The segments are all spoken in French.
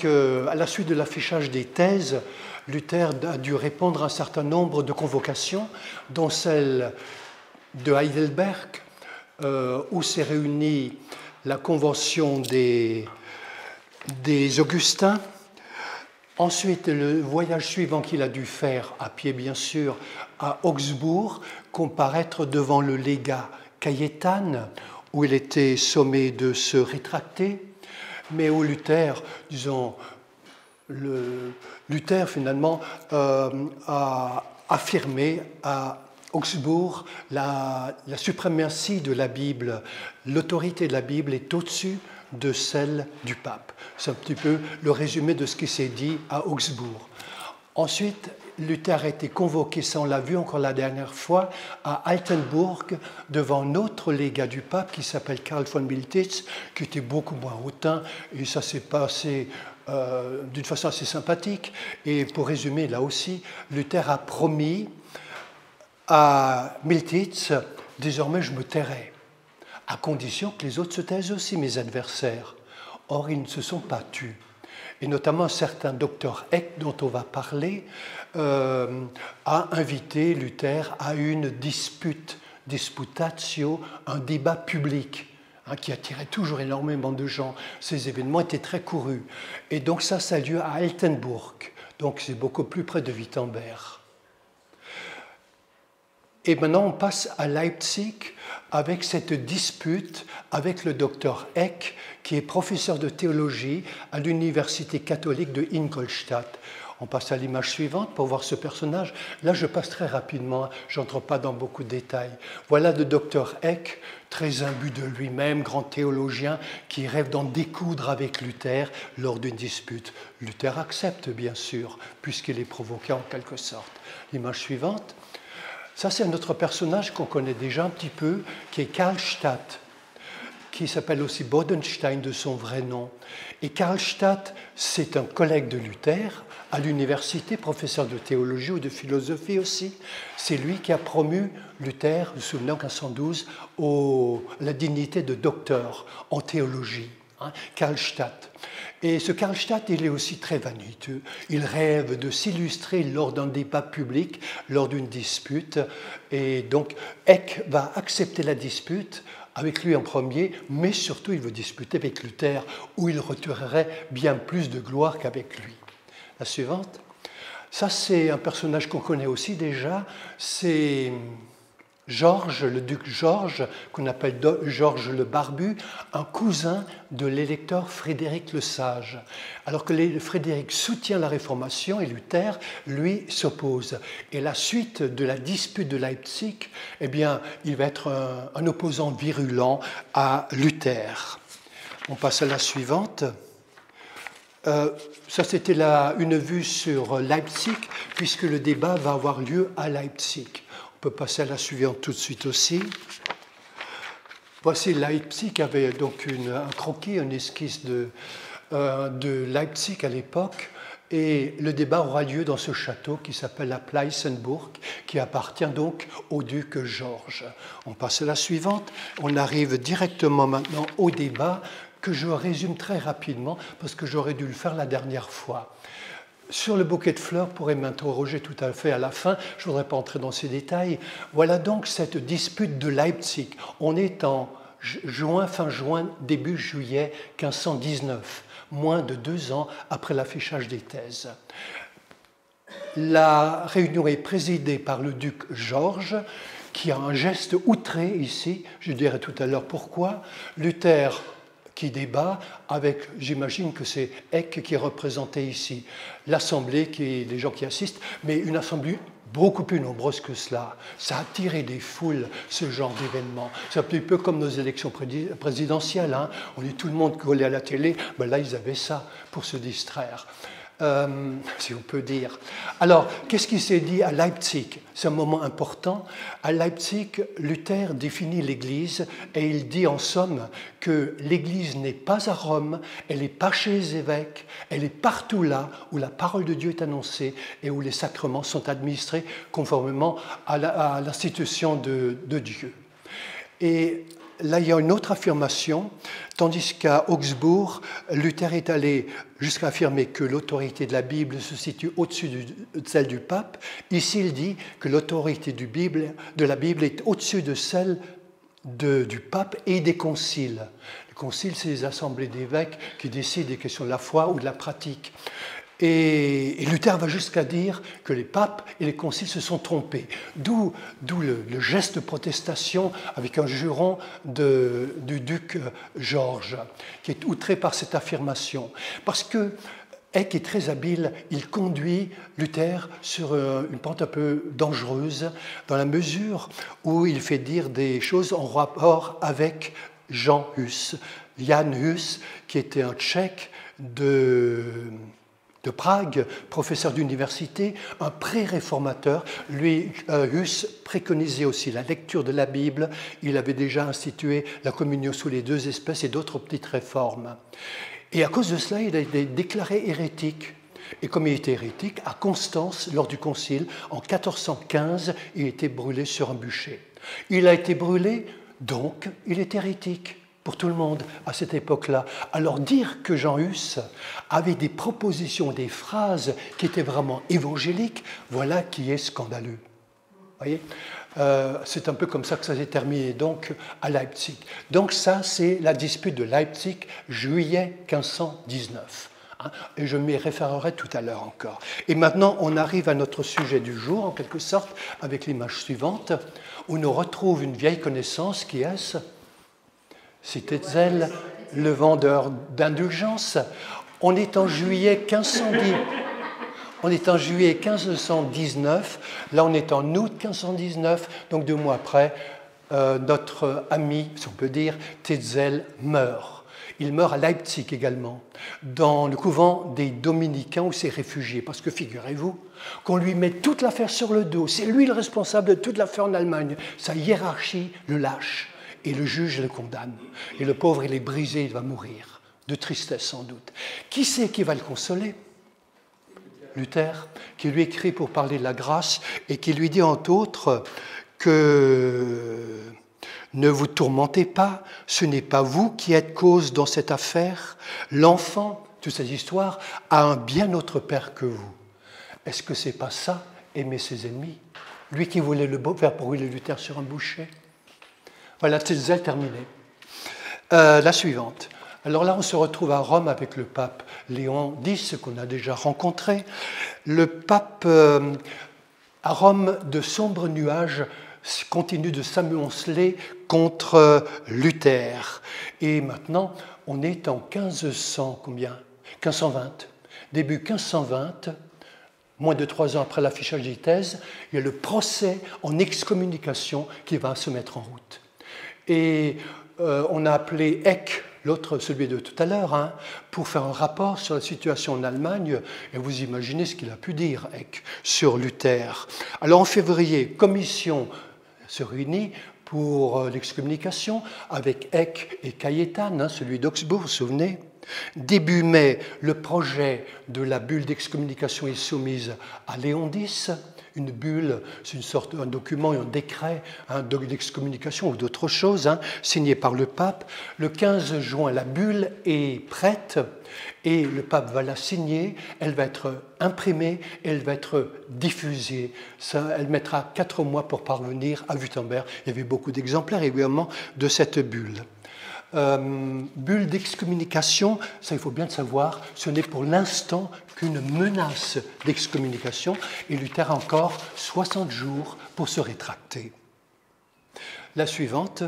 À la suite de l'affichage des thèses, Luther a dû répondre à un certain nombre de convocations, dont celle de Heidelberg, où s'est réunie la convention des Augustins. Ensuite, le voyage suivant qu'il a dû faire, à pied bien sûr, à Augsbourg, comparaître devant le légat Cayetan, où il était sommé de se rétracter, mais où Luther, disons, Luther finalement a affirmé à Augsbourg la suprématie de la Bible. L'autorité de la Bible est au-dessus de celle du pape. C'est un petit peu le résumé de ce qui s'est dit à Augsbourg. Ensuite, Luther a été convoqué, ça on l'a vu encore la dernière fois, à Altenbourg, devant un autre légat du pape qui s'appelle Karl von Miltitz, qui était beaucoup moins hautain, et ça s'est passé d'une façon assez sympathique. Et pour résumer, là aussi, Luther a promis à Miltitz, désormais je me tairai, à condition que les autres se taisent aussi, mes adversaires. Or, ils ne se sont pas tus. Et notamment un certain docteur Eck, dont on va parler, a invité Luther à une disputatio, un débat public, qui attirait toujours énormément de gens. Ces événements étaient très courus. Et donc ça a lieu à Altenbourg, donc c'est beaucoup plus près de Wittenberg. Et maintenant, on passe à Leipzig avec cette dispute avec le docteur Eck, qui est professeur de théologie à l'université catholique de Ingolstadt. On passe à l'image suivante pour voir ce personnage. Là, je passe très rapidement, je n'entre pas dans beaucoup de détails. Voilà le docteur Eck, très imbu de lui-même, grand théologien, qui rêve d'en découdre avec Luther lors d'une dispute. Luther accepte, bien sûr, puisqu'il est provoqué en quelque sorte. L'image suivante. Ça, c'est un autre personnage qu'on connaît déjà un petit peu, qui est Karlstadt, qui s'appelle aussi Bodenstein de son vrai nom. Et Karlstadt, c'est un collègue de Luther à l'université, professeur de théologie ou de philosophie aussi. C'est lui qui a promu Luther, vous vous souvenez, en 1512, la dignité de docteur en théologie. Karlstadt. Et ce Karlstadt, il est aussi très vaniteux. Il rêve de s'illustrer lors d'un débat public, lors d'une dispute. Et donc, Eck va accepter la dispute avec lui en premier, mais surtout, il veut disputer avec Luther, où il retirerait bien plus de gloire qu'avec lui. La suivante. Ça, c'est un personnage qu'on connaît aussi déjà. C'est Georges, le duc Georges, qu'on appelle Georges le Barbu, un cousin de l'électeur Frédéric le Sage. Alors que Frédéric soutient la Réformation et Luther, lui, s'oppose. Et la suite de la dispute de Leipzig, eh bien, il va être un opposant virulent à Luther. On passe à la suivante. Ça, c'était une vue sur Leipzig, puisque le débat va avoir lieu à Leipzig. On peut passer à la suivante tout de suite aussi. Voici Leipzig, avait donc un croquis, une esquisse de Leipzig à l'époque, et le débat aura lieu dans ce château qui s'appelle la Pleißenburg, qui appartient donc au duc Georges. On passe à la suivante. On arrive directement maintenant au débat, que je résume très rapidement, parce que j'aurais dû le faire la dernière fois. Sur le bouquet de fleurs, pourrait m'interroger tout à fait à la fin, je ne voudrais pas entrer dans ces détails. Voilà donc cette dispute de Leipzig. On est en fin juin, début juillet 1519, moins de 2 ans après l'affichage des thèses. La réunion est présidée par le duc Georges, qui a un geste outré ici, je dirai tout à l'heure pourquoi. Luther qui débat avec, j'imagine que c'est Eck qui est représenté ici, l'Assemblée, les gens qui assistent, mais une Assemblée beaucoup plus nombreuse que cela. Ça a attiré des foules, ce genre d'événement. C'est un petit peu comme nos élections présidentielles. On est tout le monde collé à la télé. Ben là, ils avaient ça pour se distraire. Si on peut dire. Alors, qu'est-ce qui s'est dit à Leipzig? C'est un moment important. À Leipzig, Luther définit l'Église et il dit en somme que l'Église n'est pas à Rome, elle n'est pas chez les évêques, elle est partout là où la parole de Dieu est annoncée et où les sacrements sont administrés conformément à l'institution de Dieu. Et là, il y a une autre affirmation, tandis qu'à Augsbourg, Luther est allé jusqu'à affirmer que l'autorité de la Bible se situe au-dessus de celle du pape. Ici, il dit que l'autorité de la Bible est au-dessus de celle du pape et des conciles. Les conciles, c'est les assemblées d'évêques qui décident des questions de la foi ou de la pratique. Et Luther va jusqu'à dire que les papes et les conciles se sont trompés. D'où le geste de protestation avec un juron du duc Georges, qui est outré par cette affirmation. Parce que Eck est très habile, il conduit Luther sur une pente un peu dangereuse, dans la mesure où il fait dire des choses en rapport avec Jan Hus. Jan Hus, qui était un Tchèque de Prague, professeur d'université, un pré-réformateur. Lui, Hus préconisait aussi la lecture de la Bible. Il avait déjà institué la communion sous les deux espèces et d'autres petites réformes. Et à cause de cela, il a été déclaré hérétique. Et comme il était hérétique, à Constance, lors du concile, en 1415, il a été brûlé sur un bûcher. Il a été brûlé, donc il est hérétique pour tout le monde à cette époque-là. Alors dire que Jan Hus avait des propositions, des phrases qui étaient vraiment évangéliques, voilà qui est scandaleux. Vous voyez, c'est un peu comme ça que ça s'est terminé donc à Leipzig. Donc ça, c'est la dispute de Leipzig, juillet 1519. Et je m'y référerai tout à l'heure encore. Et maintenant, on arrive à notre sujet du jour, en quelque sorte, avec l'image suivante, où nous retrouvons une vieille connaissance qui est... C'est Tetzel, le vendeur d'indulgence. On est en juillet 1510. On est en juillet 1519. Là, on est en août 1519. Donc, 2 mois après, notre ami, si on peut dire, Tetzel meurt. Il meurt à Leipzig également, dans le couvent des Dominicains où s'est réfugié. Parce que figurez-vous qu'on lui met toute l'affaire sur le dos. C'est lui le responsable de toute l'affaire en Allemagne. Sa hiérarchie le lâche. Et le juge le condamne. Et le pauvre, il est brisé, il va mourir. De tristesse, sans doute. Qui c'est qui va le consoler? Luther, qui lui écrit pour parler de la grâce et qui lui dit, entre autres, que ne vous tourmentez pas, ce n'est pas vous qui êtes cause dans cette affaire. L'enfant, toutes ces histoires, a un bien autre père que vous. Est-ce que c'est pas ça, aimer ses ennemis? Lui qui voulait le faire brûler Luther sur un bûcher. Voilà, Tetzel terminé. La suivante. Alors là, on se retrouve à Rome avec le pape Léon X, qu'on a déjà rencontré. Le pape, à Rome, de sombres nuages continuent de s'amonceler contre Luther. Et maintenant, on est en 1520. Début 1520. Moins de 3 ans après l'affichage des thèses, il y a le procès en excommunication qui va se mettre en route. Et on a appelé Eck, l'autre, celui de tout à l'heure, pour faire un rapport sur la situation en Allemagne. Et vous imaginez ce qu'il a pu dire, Eck, sur Luther. Alors en février, commission se réunit pour l'excommunication avec Eck et Cayetan, celui d'Augsbourg, vous vous souvenez. Début mai, le projet de la bulle d'excommunication est soumise à Léon X. Une bulle, c'est une sorte un document, un décret d'excommunication ou d'autre chose, signé par le pape. Le 15 juin, la bulle est prête et le pape va la signer. Elle va être imprimée et elle va être diffusée. Elle mettra 4 mois pour parvenir à Wittenberg. Il y avait beaucoup d'exemplaires, évidemment, de cette bulle. Bulle d'excommunication, ça il faut bien le savoir, ce n'est pour l'instant qu'une menace d'excommunication et Luther a encore 60 jours pour se rétracter. La suivante,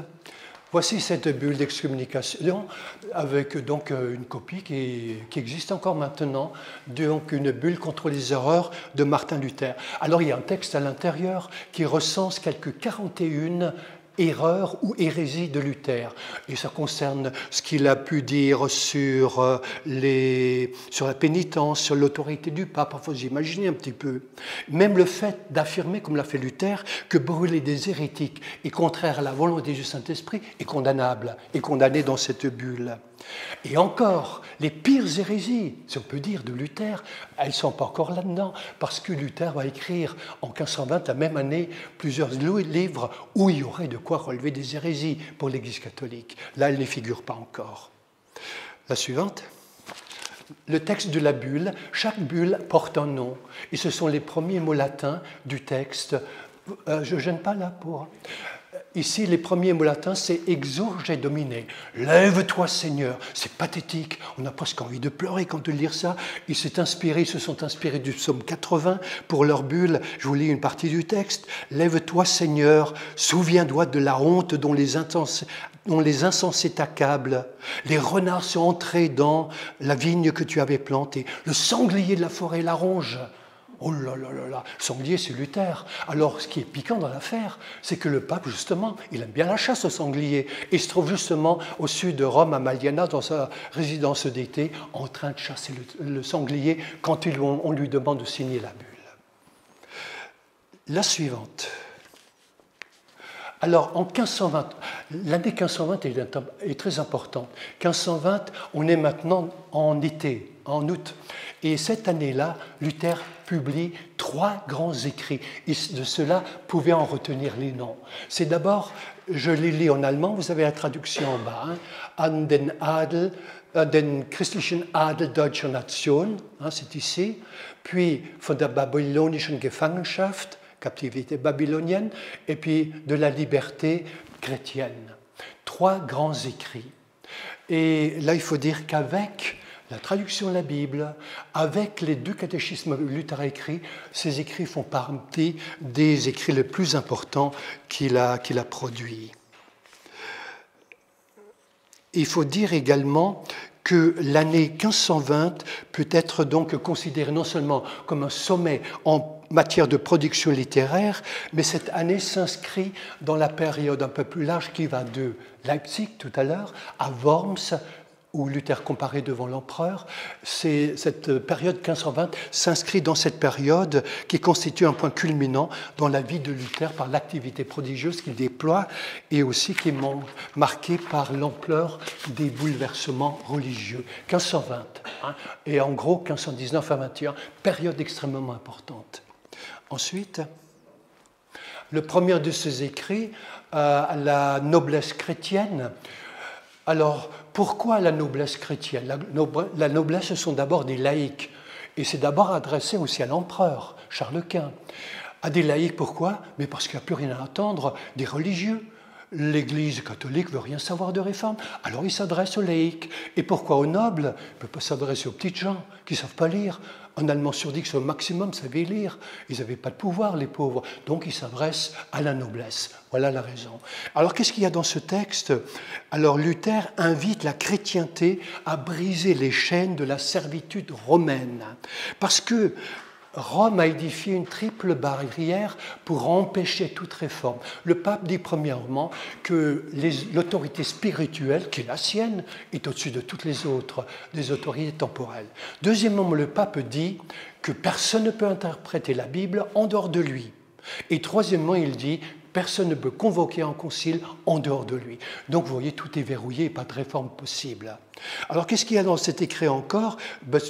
voici cette bulle d'excommunication avec donc une copie qui existe encore maintenant, donc une bulle contre les erreurs de Martin Luther. Alors il y a un texte à l'intérieur qui recense quelques 41 erreur ou hérésie de Luther. Et ça concerne ce qu'il a pu dire sur la pénitence, sur l'autorité du pape. Il faut s'imaginer un petit peu. Même le fait d'affirmer, comme l'a fait Luther, que brûler des hérétiques est contraire à la volonté du Saint-Esprit est condamnable, est condamné dans cette bulle. Et encore, les pires hérésies, si on peut dire, de Luther, elles ne sont pas encore là-dedans, parce que Luther va écrire en 1520, la même année, plusieurs livres où il y aurait de quoi relever des hérésies pour l'Église catholique. Là, elles ne figurent pas encore. La suivante. Le texte de la bulle, chaque bulle porte un nom, et ce sont les premiers mots latins du texte. Je ne gêne pas là pour... Ici, les premiers mots latins, c'est « exurge et domine ». « Lève-toi, Seigneur ». C'est pathétique. On a presque envie de pleurer quand on lit ça. Ils se sont inspirés du psaume 80 pour leur bulle. Je vous lis une partie du texte. « Lève-toi, Seigneur, souviens-toi de la honte dont les insensés t'accablent. Les renards sont entrés dans la vigne que tu avais plantée. Le sanglier de la forêt la ronge. » Oh là là là là, le sanglier, c'est Luther. Alors, ce qui est piquant dans l'affaire, c'est que le pape, justement, il aime bien la chasse au sanglier. Et il se trouve justement au sud de Rome, à Maliana, dans sa résidence d'été, en train de chasser le sanglier quand on lui demande de signer la bulle. La suivante. Alors, en 1520, l'année 1520 est très importante. 1520, on est maintenant en été, en août. Et cette année-là, Luther publie 3 grands écrits. Et de cela, vous pouvez en retenir les noms. C'est d'abord, je les lis en allemand, vous avez la traduction en bas, hein, An den Adel, den christlichen Adel deutscher Nation, hein, c'est ici, puis von der babylonischen Gefangenschaft, captivité babylonienne, et puis de la liberté chrétienne. 3 grands écrits. Et là, il faut dire qu'avec la traduction de la Bible, avec les 2 catéchismes que Luther a écrits, ces écrits font partie des écrits les plus importants qu'il a produits. Il faut dire également que l'année 1520 peut être donc considérée non seulement comme un sommet en matière de production littéraire, mais cette année s'inscrit dans la période un peu plus large qui va de Leipzig tout à l'heure à Worms, où Luther comparait devant l'empereur. Cette période 1520 s'inscrit dans cette période qui constitue un point culminant dans la vie de Luther par l'activité prodigieuse qu'il déploie et aussi qui est marquée par l'ampleur des bouleversements religieux. 1520, hein, et en gros 1519 à 21, période extrêmement importante. Ensuite, le premier de ces écrits, la noblesse chrétienne. Alors, pourquoi la noblesse chrétienne? La noblesse, ce sont d'abord des laïcs, et c'est d'abord adressé aussi à l'empereur, Charles Quint. À des laïcs, pourquoi? Mais parce qu'il n'y a plus rien à attendre des religieux. L'Église catholique ne veut rien savoir de réforme, alors il s'adresse aux laïcs. Et pourquoi aux nobles? Il ne peut pas s'adresser aux petites gens qui ne savent pas lire. Un Allemand sur 10 au maximum savait lire. Ils n'avaient pas de pouvoir, les pauvres. Donc il s'adresse à la noblesse. Voilà la raison. Alors qu'est-ce qu'il y a dans ce texte? Alors Luther invite la chrétienté à briser les chaînes de la servitude romaine. Parce que Rome a édifié une triple barrière pour empêcher toute réforme. Le pape dit premièrement que l'autorité spirituelle, qui est la sienne, est au-dessus de toutes les autres, des autorités temporelles. Deuxièmement, le pape dit que personne ne peut interpréter la Bible en dehors de lui. Et troisièmement, il dit personne ne peut convoquer un concile en dehors de lui. Donc vous voyez, tout est verrouillé, pas de réforme possible. Alors qu'est-ce qu'il y a dans cet écrit encore?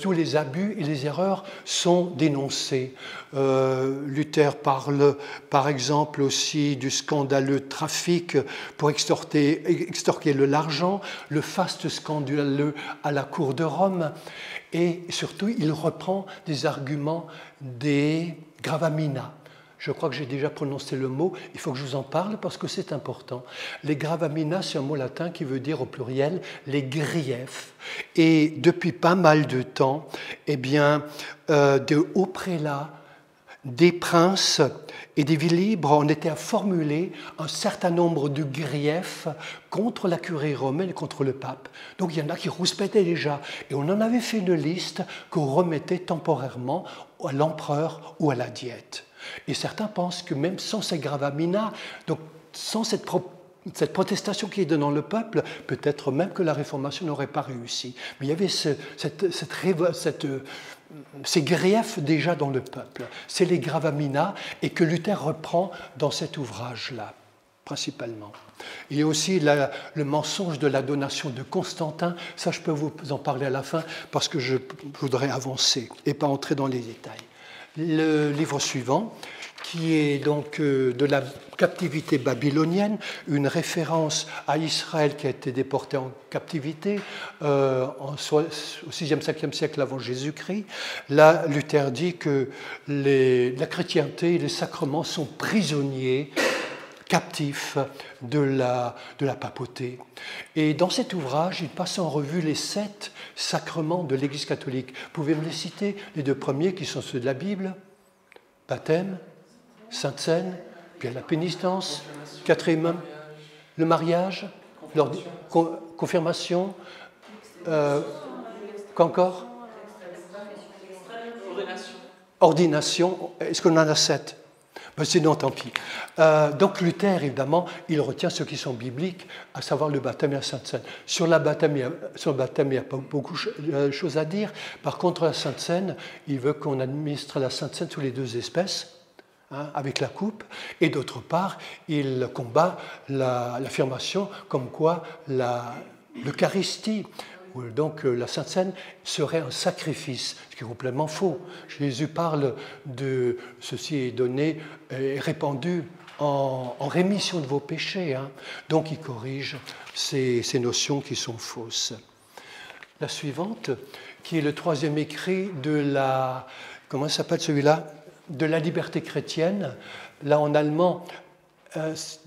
Tous les abus et les erreurs sont dénoncés. Luther parle par exemple aussi du scandaleux trafic pour extorquer l'argent, le faste scandaleux à la cour de Rome, et surtout il reprend des arguments des gravamina. Je crois que j'ai déjà prononcé le mot, il faut que je vous en parle parce que c'est important. Les gravamina, c'est un mot latin qui veut dire au pluriel les griefs. Et depuis pas mal de temps, eh bien, de hauts prélats, des princes et des villes libres, on était à formuler un certain nombre de griefs contre la curie romaine et contre le pape. Donc il y en a qui rouspétaient déjà. Et on en avait fait une liste qu'on remettait temporairement à l'empereur ou à la diète. Et certains pensent que même sans ces gravamina, donc sans cette protestation qui est dans le peuple, peut-être même que la Réformation n'aurait pas réussi. Mais il y avait ces griefs déjà dans le peuple. C'est les gravamina et que Luther reprend dans cet ouvrage-là. principalement. Il y a aussi le mensonge de la donation de Constantin. Ça, je peux vous en parler à la fin parce que je voudrais avancer et pas entrer dans les détails. Le livre suivant, qui est donc de la captivité babylonienne, une référence à Israël qui a été déporté en captivité au 6e, 5e siècle avant Jésus-Christ. Là, Luther dit que la chrétienté et les sacrements sont prisonniers, captifs de la papauté. Et dans cet ouvrage, il passe en revue les 7 sacrements de l'Église catholique. Vous pouvez me les citer, les 2 premiers qui sont ceux de la Bible, baptême, Sainte Seine, puis la pénitence, 4e, le mariage, confirmation, qu'encore ? Ordination. Est-ce qu'on en a 7 ? Ben sinon, tant pis. Donc Luther, évidemment, il retient ceux qui sont bibliques, à savoir le baptême et la Sainte Seine. Sur le baptême, il n'y a pas beaucoup de choses à dire. Par contre, la Sainte Seine, il veut qu'on administre la Sainte Seine sous les 2 espèces, avec la coupe, et d'autre part, il combat l'affirmation comme quoi l'Eucharistie, donc la Sainte Seine, serait un sacrifice, ce qui est complètement faux. Jésus parle de « ceci est donné et répandu en rémission de vos péchés ». Donc il corrige ces notions qui sont fausses. La suivante, qui est le 3e écrit de la... Comment s'appelle celui-là ? De la liberté chrétienne. Là, en allemand,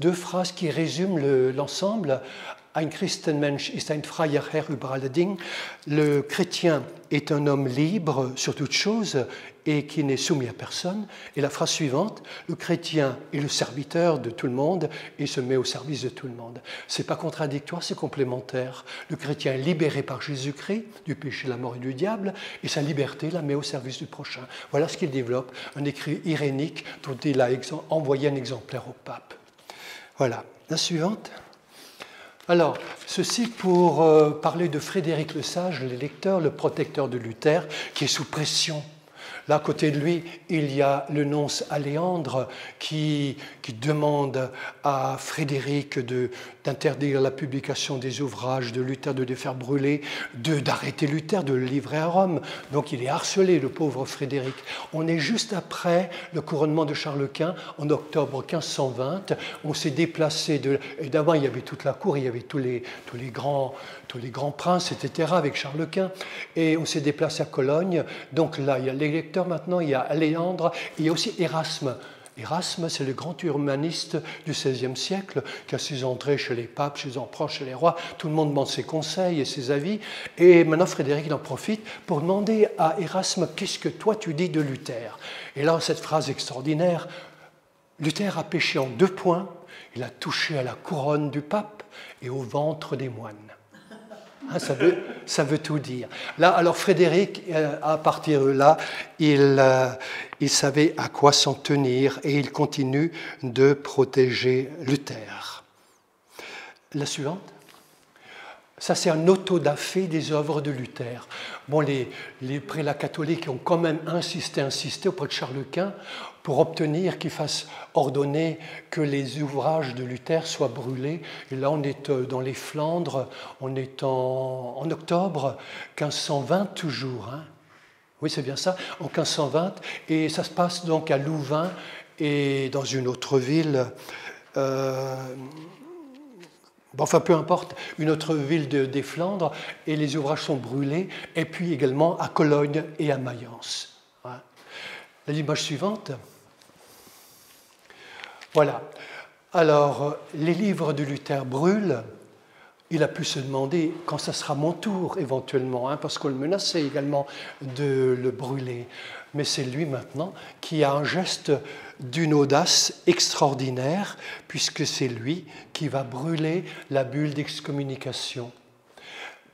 2 phrases qui résument l'ensemble. Ein Christenmensch ist ein freier Herr über alle Dinge. Le chrétien est un homme libre sur toute chose et qui n'est soumis à personne. Et la phrase suivante, le chrétien est le serviteur de tout le monde et se met au service de tout le monde. Ce n'est pas contradictoire, c'est complémentaire. Le chrétien est libéré par Jésus-Christ du péché, la mort et du diable, et sa liberté la met au service du prochain. Voilà ce qu'il développe, un écrit irénique dont il a envoyé un exemplaire au pape. Voilà. La suivante. Alors, ceci pour parler de Frédéric le Sage, l'électeur, le protecteur de Luther, qui est sous pression. Là, à côté de lui, il y a le nonce Aléandre qui demande à Frédéric d'interdire la publication des ouvrages de Luther, de les faire brûler, d'arrêter Luther, de le livrer à Rome. Donc il est harcelé, le pauvre Frédéric. On est juste après le couronnement de Charles Quint, en octobre 1520. On s'est déplacé évidemment, il y avait toute la cour, il y avait tous les grands princes, etc., avec Charles Quint. Et on s'est déplacé à Cologne. Donc là, il y a l'électeur maintenant, il y a Aléandre, et il y a aussi Érasme. Érasme, c'est le grand humaniste du XVIe siècle qui a su entrer chez les papes, chez les empereurs, chez les rois. Tout le monde demande ses conseils et ses avis. Et maintenant, Frédéric en profite pour demander à Érasme « Qu'est-ce que toi tu dis de Luther ?» Et là, cette phrase extraordinaire, Luther a péché en 2 points. Il a touché à la couronne du pape et au ventre des moines. Ça veut tout dire. Là, alors Frédéric, à partir de là, il savait à quoi s'en tenir et il continue de protéger Luther. La suivante. Ça, c'est un autodafé des œuvres de Luther. Bon, les prélats catholiques ont quand même insisté auprès de Charles Quint pour obtenir qu'il fasse ordonner que les ouvrages de Luther soient brûlés. Et là, on est dans les Flandres, on est en octobre 1520 toujours. Oui, c'est bien ça, en 1520. Et ça se passe donc à Louvain et dans une autre ville... enfin, peu importe, une autre ville des Flandres, et les ouvrages sont brûlés, et puis également à Cologne et à Mayence. L'image suivante. Voilà. Alors, les livres de Luther brûlent. Il a pu se demander quand ça sera mon tour, éventuellement, parce qu'on le menaçait également de le brûler. Mais c'est lui maintenant qui a un geste d'une audace extraordinaire, puisque c'est lui qui va brûler la bulle d'excommunication.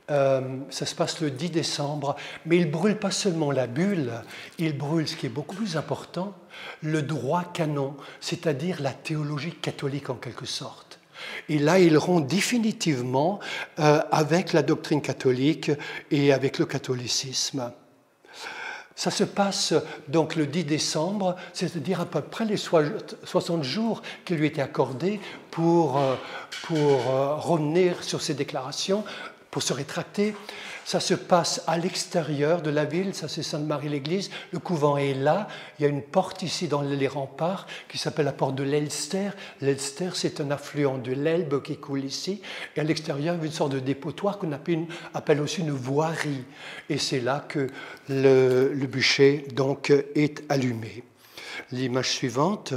Ça se passe le 10 décembre, mais il ne brûle pas seulement la bulle, il brûle, ce qui est beaucoup plus important, le droit canon, c'est-à-dire la théologie catholique en quelque sorte. Et là, il rompt définitivement avec la doctrine catholique et avec le catholicisme. Ça se passe donc le 10 décembre, c'est-à-dire à peu près les 60 jours qui lui étaient accordés pour revenir sur ses déclarations, pour se rétracter. Ça se passe à l'extérieur de la ville, ça c'est Sainte-Marie-l'Église, le couvent est là, il y a une porte ici dans les remparts qui s'appelle la porte de l'Elster. L'Elster c'est un affluent de l'Elbe qui coule ici, et à l'extérieur il y a une sorte de dépotoir qu'on appelle aussi une voirie, et c'est là que le bûcher donc est allumé. L'image suivante,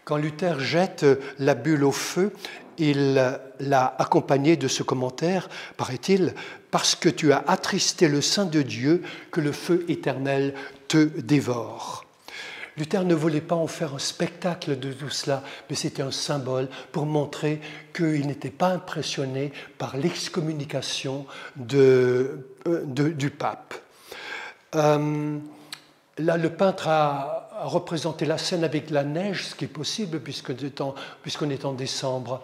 quand Luther jette la bulle au feu, il l'a accompagné de ce commentaire, paraît-il, « Parce que tu as attristé le Saint de Dieu, que le feu éternel te dévore. » Luther ne voulait pas en faire un spectacle de tout cela, mais c'était un symbole pour montrer qu'il n'était pas impressionné par l'excommunication du pape. Là, le peintre a représenté la scène avec la neige, ce qui est possible puisqu'on est en décembre.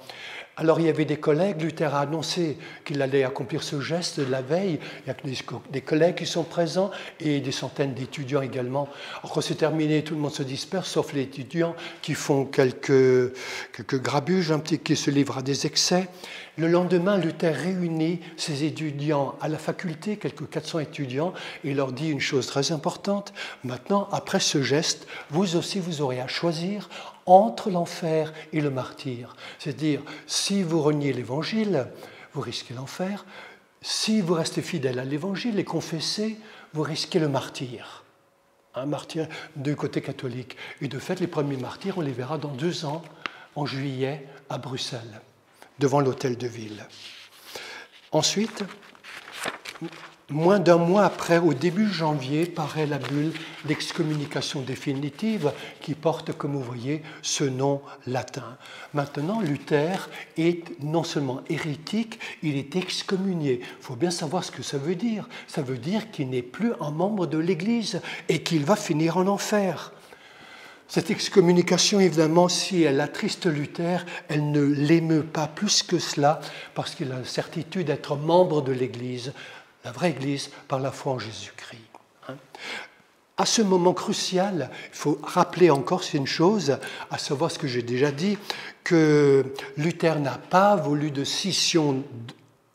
Alors il y avait des collègues, Luther a annoncé qu'il allait accomplir ce geste la veille, il y a des collègues qui sont présents et des centaines d'étudiants également. Alors quand c'est terminé, tout le monde se disperse, sauf les étudiants qui font quelques grabuges, un petit qui se livrent à des excès. Le lendemain, Luther réunit ses étudiants à la faculté, quelques 400 étudiants, et il leur dit une chose très importante. Maintenant, après ce geste, vous aussi, vous aurez à choisir entre l'enfer et le martyre. C'est-à-dire, si vous reniez l'Évangile, vous risquez l'enfer. Si vous restez fidèle à l'Évangile et confessez, vous risquez le martyre. Un martyr du côté catholique. Et de fait, les premiers martyrs, on les verra dans 2 ans, en juillet, à Bruxelles, devant l'hôtel de ville. Ensuite, moins d'un mois après, au début janvier, paraît la bulle d'excommunication définitive qui porte, comme vous voyez, ce nom latin. Maintenant, Luther est non seulement hérétique, il est excommunié. Il faut bien savoir ce que ça veut dire. Ça veut dire qu'il n'est plus un membre de l'Église et qu'il va finir en enfer. Cette excommunication, évidemment, si elle attriste Luther, elle ne l'émeut pas plus que cela, parce qu'il a la certitude d'être membre de l'Église, la vraie Église, par la foi en Jésus-Christ. À ce moment crucial, il faut rappeler encore une chose, à savoir ce que j'ai déjà dit, que Luther n'a pas voulu de scission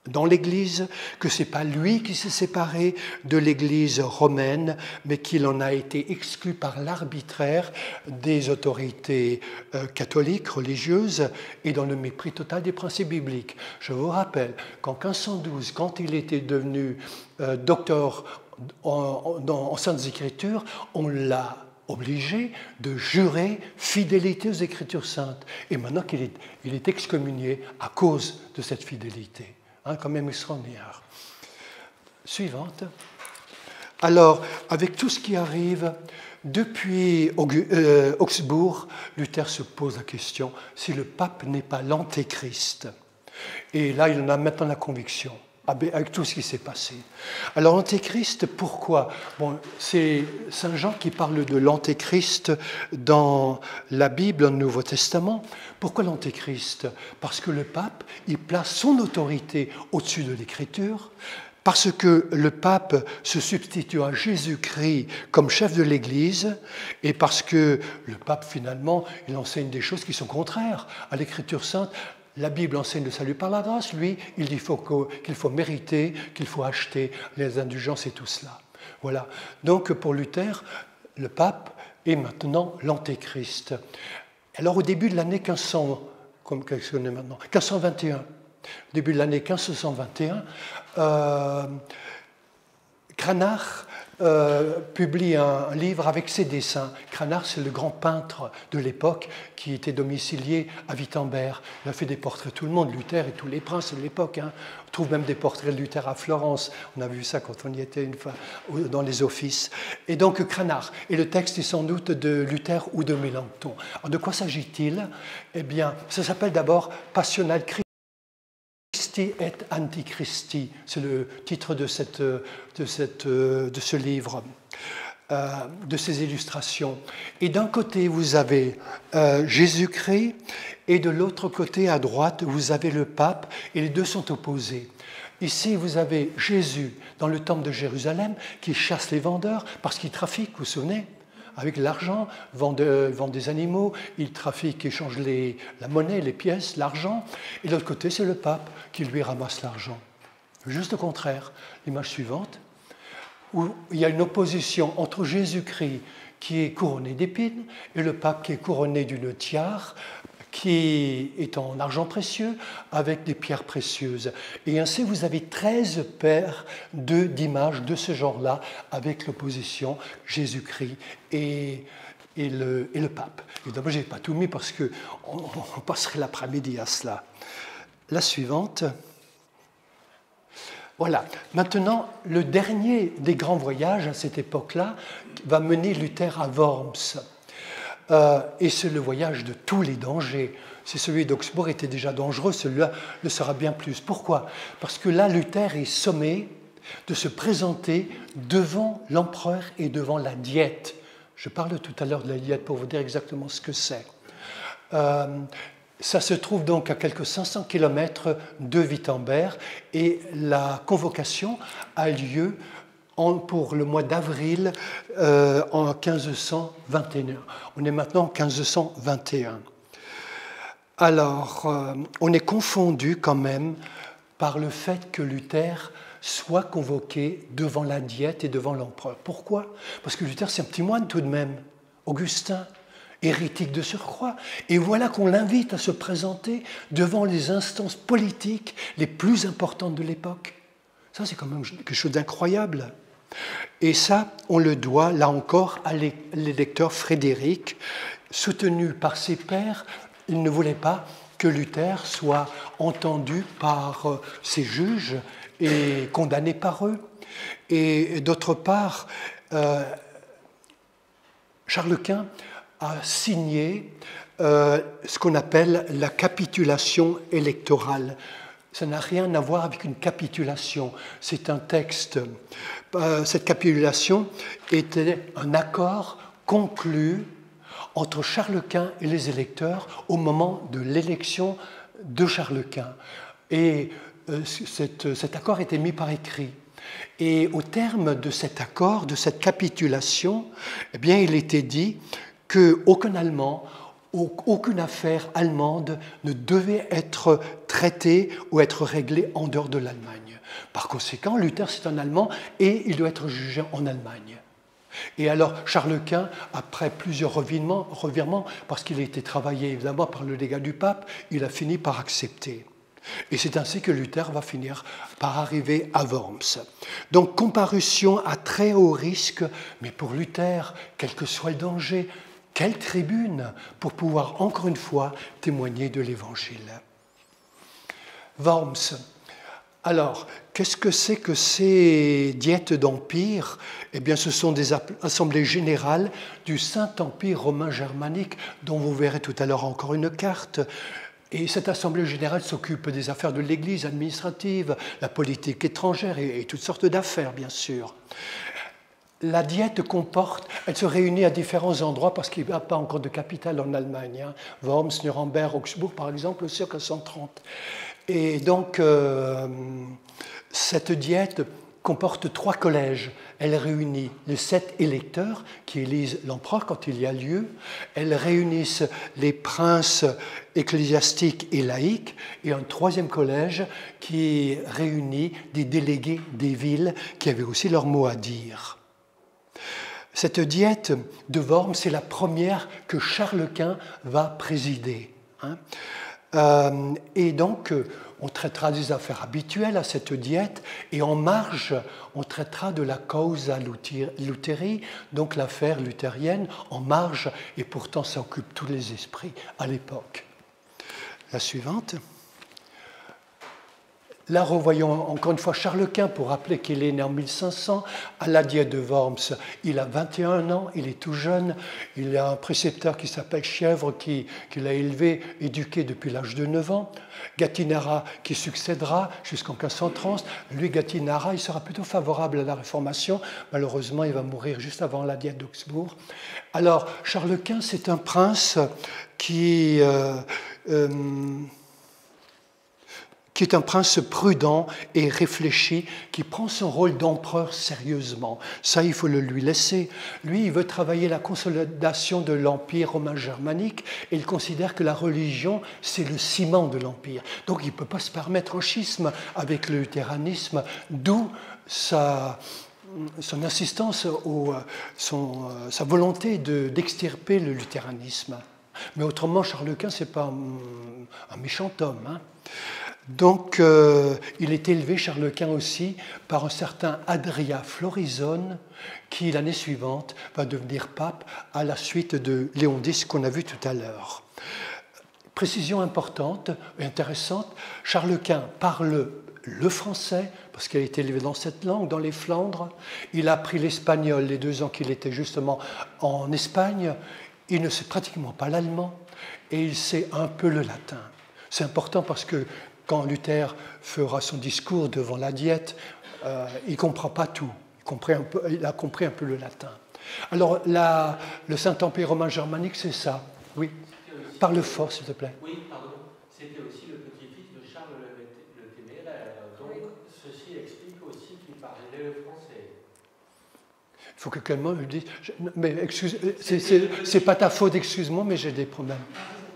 dans l'Église, que ce n'est pas lui qui s'est séparé de l'Église romaine, mais qu'il en a été exclu par l'arbitraire des autorités catholiques, religieuses, et dans le mépris total des principes bibliques. Je vous rappelle qu'en 1512, quand il était devenu docteur en Saintes Écritures, on l'a obligé de jurer fidélité aux Écritures saintes. Et maintenant qu'il est excommunié à cause de cette fidélité. Quand même extraordinaire. Suivante. Alors, avec tout ce qui arrive, depuis Augsbourg, Luther se pose la question si le pape n'est pas l'antéchrist. Et là, il en a maintenant la conviction, avec tout ce qui s'est passé. Alors, l'antéchrist, pourquoi? Bon, c'est Saint Jean qui parle de l'antéchrist dans la Bible, dans le Nouveau Testament. Pourquoi l'antéchrist? Parce que le pape, il place son autorité au-dessus de l'Écriture, parce que le pape se substitue à Jésus-Christ comme chef de l'Église, et parce que le pape, finalement, il enseigne des choses qui sont contraires à l'Écriture sainte. La Bible enseigne le salut par la grâce, lui, il dit qu'il faut mériter, qu'il faut acheter les indulgences et tout cela. Voilà. Donc pour Luther, le pape est maintenant l'antéchrist. Alors au début de l'année 1521, début de l'année 1521, Cranach publie un livre avec ses dessins. Cranach, c'est le grand peintre de l'époque qui était domicilié à Wittenberg. Il a fait des portraits de tout le monde, Luther et tous les princes de l'époque. On trouve même des portraits de Luther à Florence. On a vu ça quand on y était une fois dans les offices. Et donc Cranach. Et le texte est sans doute de Luther ou de Mélenchon. Alors de quoi s'agit-il? Eh bien, ça s'appelle d'abord Passional Christi et Antichristi, c'est le titre de ce livre. de ces illustrations. Et d'un côté, vous avez Jésus-Christ, et de l'autre côté, à droite, vous avez le pape, et les deux sont opposés. Ici, vous avez Jésus dans le temple de Jérusalem qui chasse les vendeurs parce qu'il trafique, vous vous souvenez, avec l'argent, vend des animaux, il trafique, échange la monnaie, les pièces, l'argent. Et de l'autre côté, c'est le pape qui lui ramasse l'argent. Juste au contraire, l'image suivante, où il y a une opposition entre Jésus-Christ qui est couronné d'épines et le pape qui est couronné d'une tiare qui est en argent précieux avec des pierres précieuses. Et ainsi, vous avez 13 paires d'images de ce genre-là avec l'opposition Jésus-Christ et le pape. Évidemment, je n'ai pas tout mis parce qu'on passerait l'après-midi à cela. La suivante. Voilà. Maintenant, le dernier des grands voyages à cette époque-là va mener Luther à Worms. Et c'est le voyage de tous les dangers. Si celui d'Augsbourg était déjà dangereux, celui-là le sera bien plus. Pourquoi? Parce que là, Luther est sommé de se présenter devant l'empereur et devant la Diète. Je parle tout à l'heure de la Diète pour vous dire exactement ce que c'est. Ça se trouve donc à quelques 500 km de Wittenberg et la convocation a lieu pour le mois d'avril en 1521. On est maintenant en 1521. Alors, on est confondu quand même par le fait que Luther soit convoqué devant la Diète et devant l'empereur. Pourquoi? Parce que Luther, c'est un petit moine tout de même, Augustin, hérétique de surcroît. Et voilà qu'on l'invite à se présenter devant les instances politiques les plus importantes de l'époque. Ça, c'est quand même quelque chose d'incroyable. Et ça, on le doit, là encore, à l'électeur Frédéric. Soutenu par ses pairs, il ne voulait pas que Luther soit entendu par ses juges et condamné par eux. Et d'autre part, Charles Quint a signé ce qu'on appelle la capitulation électorale. Ça n'a rien à voir avec une capitulation. C'est un texte. Cette capitulation était un accord conclu entre Charles Quint et les électeurs au moment de l'élection de Charles Quint. Et cet accord était mis par écrit. Et au terme de cet accord, de cette capitulation, eh bien, il était dit qu'aucun Allemand, aucune affaire allemande ne devait être traitée ou être réglée en dehors de l'Allemagne. Par conséquent, Luther, c'est un Allemand et il doit être jugé en Allemagne. Et alors, Charles Quint, après plusieurs revirements, parce qu'il a été travaillé évidemment par le légat du pape, il a fini par accepter. Et c'est ainsi que Luther va finir par arriver à Worms. Donc, comparution à très haut risque, mais pour Luther, quel que soit le danger, quelle tribune pour pouvoir encore une fois témoigner de l'Évangile. Worms. Alors, qu'est-ce que c'est que ces diètes d'empire? Eh bien, ce sont des assemblées générales du Saint-Empire romain germanique, dont vous verrez tout à l'heure encore une carte. Et cette assemblée générale s'occupe des affaires de l'Église administrative, la politique étrangère et toutes sortes d'affaires, bien sûr. La diète comporte, elle se réunit à différents endroits parce qu'il n'y a pas encore de capitale en Allemagne. Worms, Nuremberg, Augsbourg, par exemple, aussi en 1530. Et donc, cette diète comporte 3 collèges. Elle réunit les 7 électeurs qui élisent l'empereur quand il y a lieu. Elle réunissent les princes ecclésiastiques et laïcs. Et un 3e collège qui réunit des délégués des villes qui avaient aussi leur mot à dire. Cette diète de Worms, c'est la première que Charles Quint va présider. Et donc, on traitera des affaires habituelles à cette diète, et en marge, on traitera de la causa lutheri, donc l'affaire luthérienne, en marge, et pourtant ça occupe tous les esprits à l'époque. La suivante. Là, revoyons encore une fois Charles Quint, pour rappeler qu'il est né en 1500, à la Diète de Worms. Il a 21 ans, il est tout jeune. Il a un précepteur qui s'appelle Chièvre, qui l'a élevé, éduqué depuis l'âge de 9 ans. Gattinara, qui succédera jusqu'en 1530. Lui, Gattinara, il sera plutôt favorable à la Réformation. Malheureusement, il va mourir juste avant la Diète d'Augsbourg. Alors, Charles Quint, c'est un prince qui est un prince prudent et réfléchi, qui prend son rôle d'empereur sérieusement. Ça, il faut le lui laisser. Lui, il veut travailler la consolidation de l'Empire romain germanique, et il considère que la religion, c'est le ciment de l'Empire. Donc, il ne peut pas se permettre un schisme avec le luthéranisme, d'où son insistance, sa volonté d'extirper le luthéranisme. Mais autrement, Charles Quint, ce n'est pas un méchant homme, hein. Donc, il est élevé, Charles Quint aussi, par un certain Adria Florisone, qui, l'année suivante, va devenir pape à la suite de Léon X, qu'on a vu tout à l'heure. Précision importante et intéressante, Charles Quint parle le français, parce qu'il a été élevé dans cette langue, dans les Flandres. Il a appris l'espagnol les 2 ans qu'il était justement en Espagne. Il ne sait pratiquement pas l'allemand, et il sait un peu le latin. C'est important parce que quand Luther fera son discours devant la Diète, il ne comprend pas tout. Il a compris un peu le latin. Alors, le Saint-Empire romain germanique, c'est ça. Oui. Parle fort, s'il te plaît. Oui, pardon. C'était aussi le petit-fils de Charles le Téméraire. Donc, ceci explique aussi qu'il parlait le français. Il faut que quelqu'un me dise. Mais excuse, c'est pas ta faute, excuse-moi, mais j'ai des problèmes.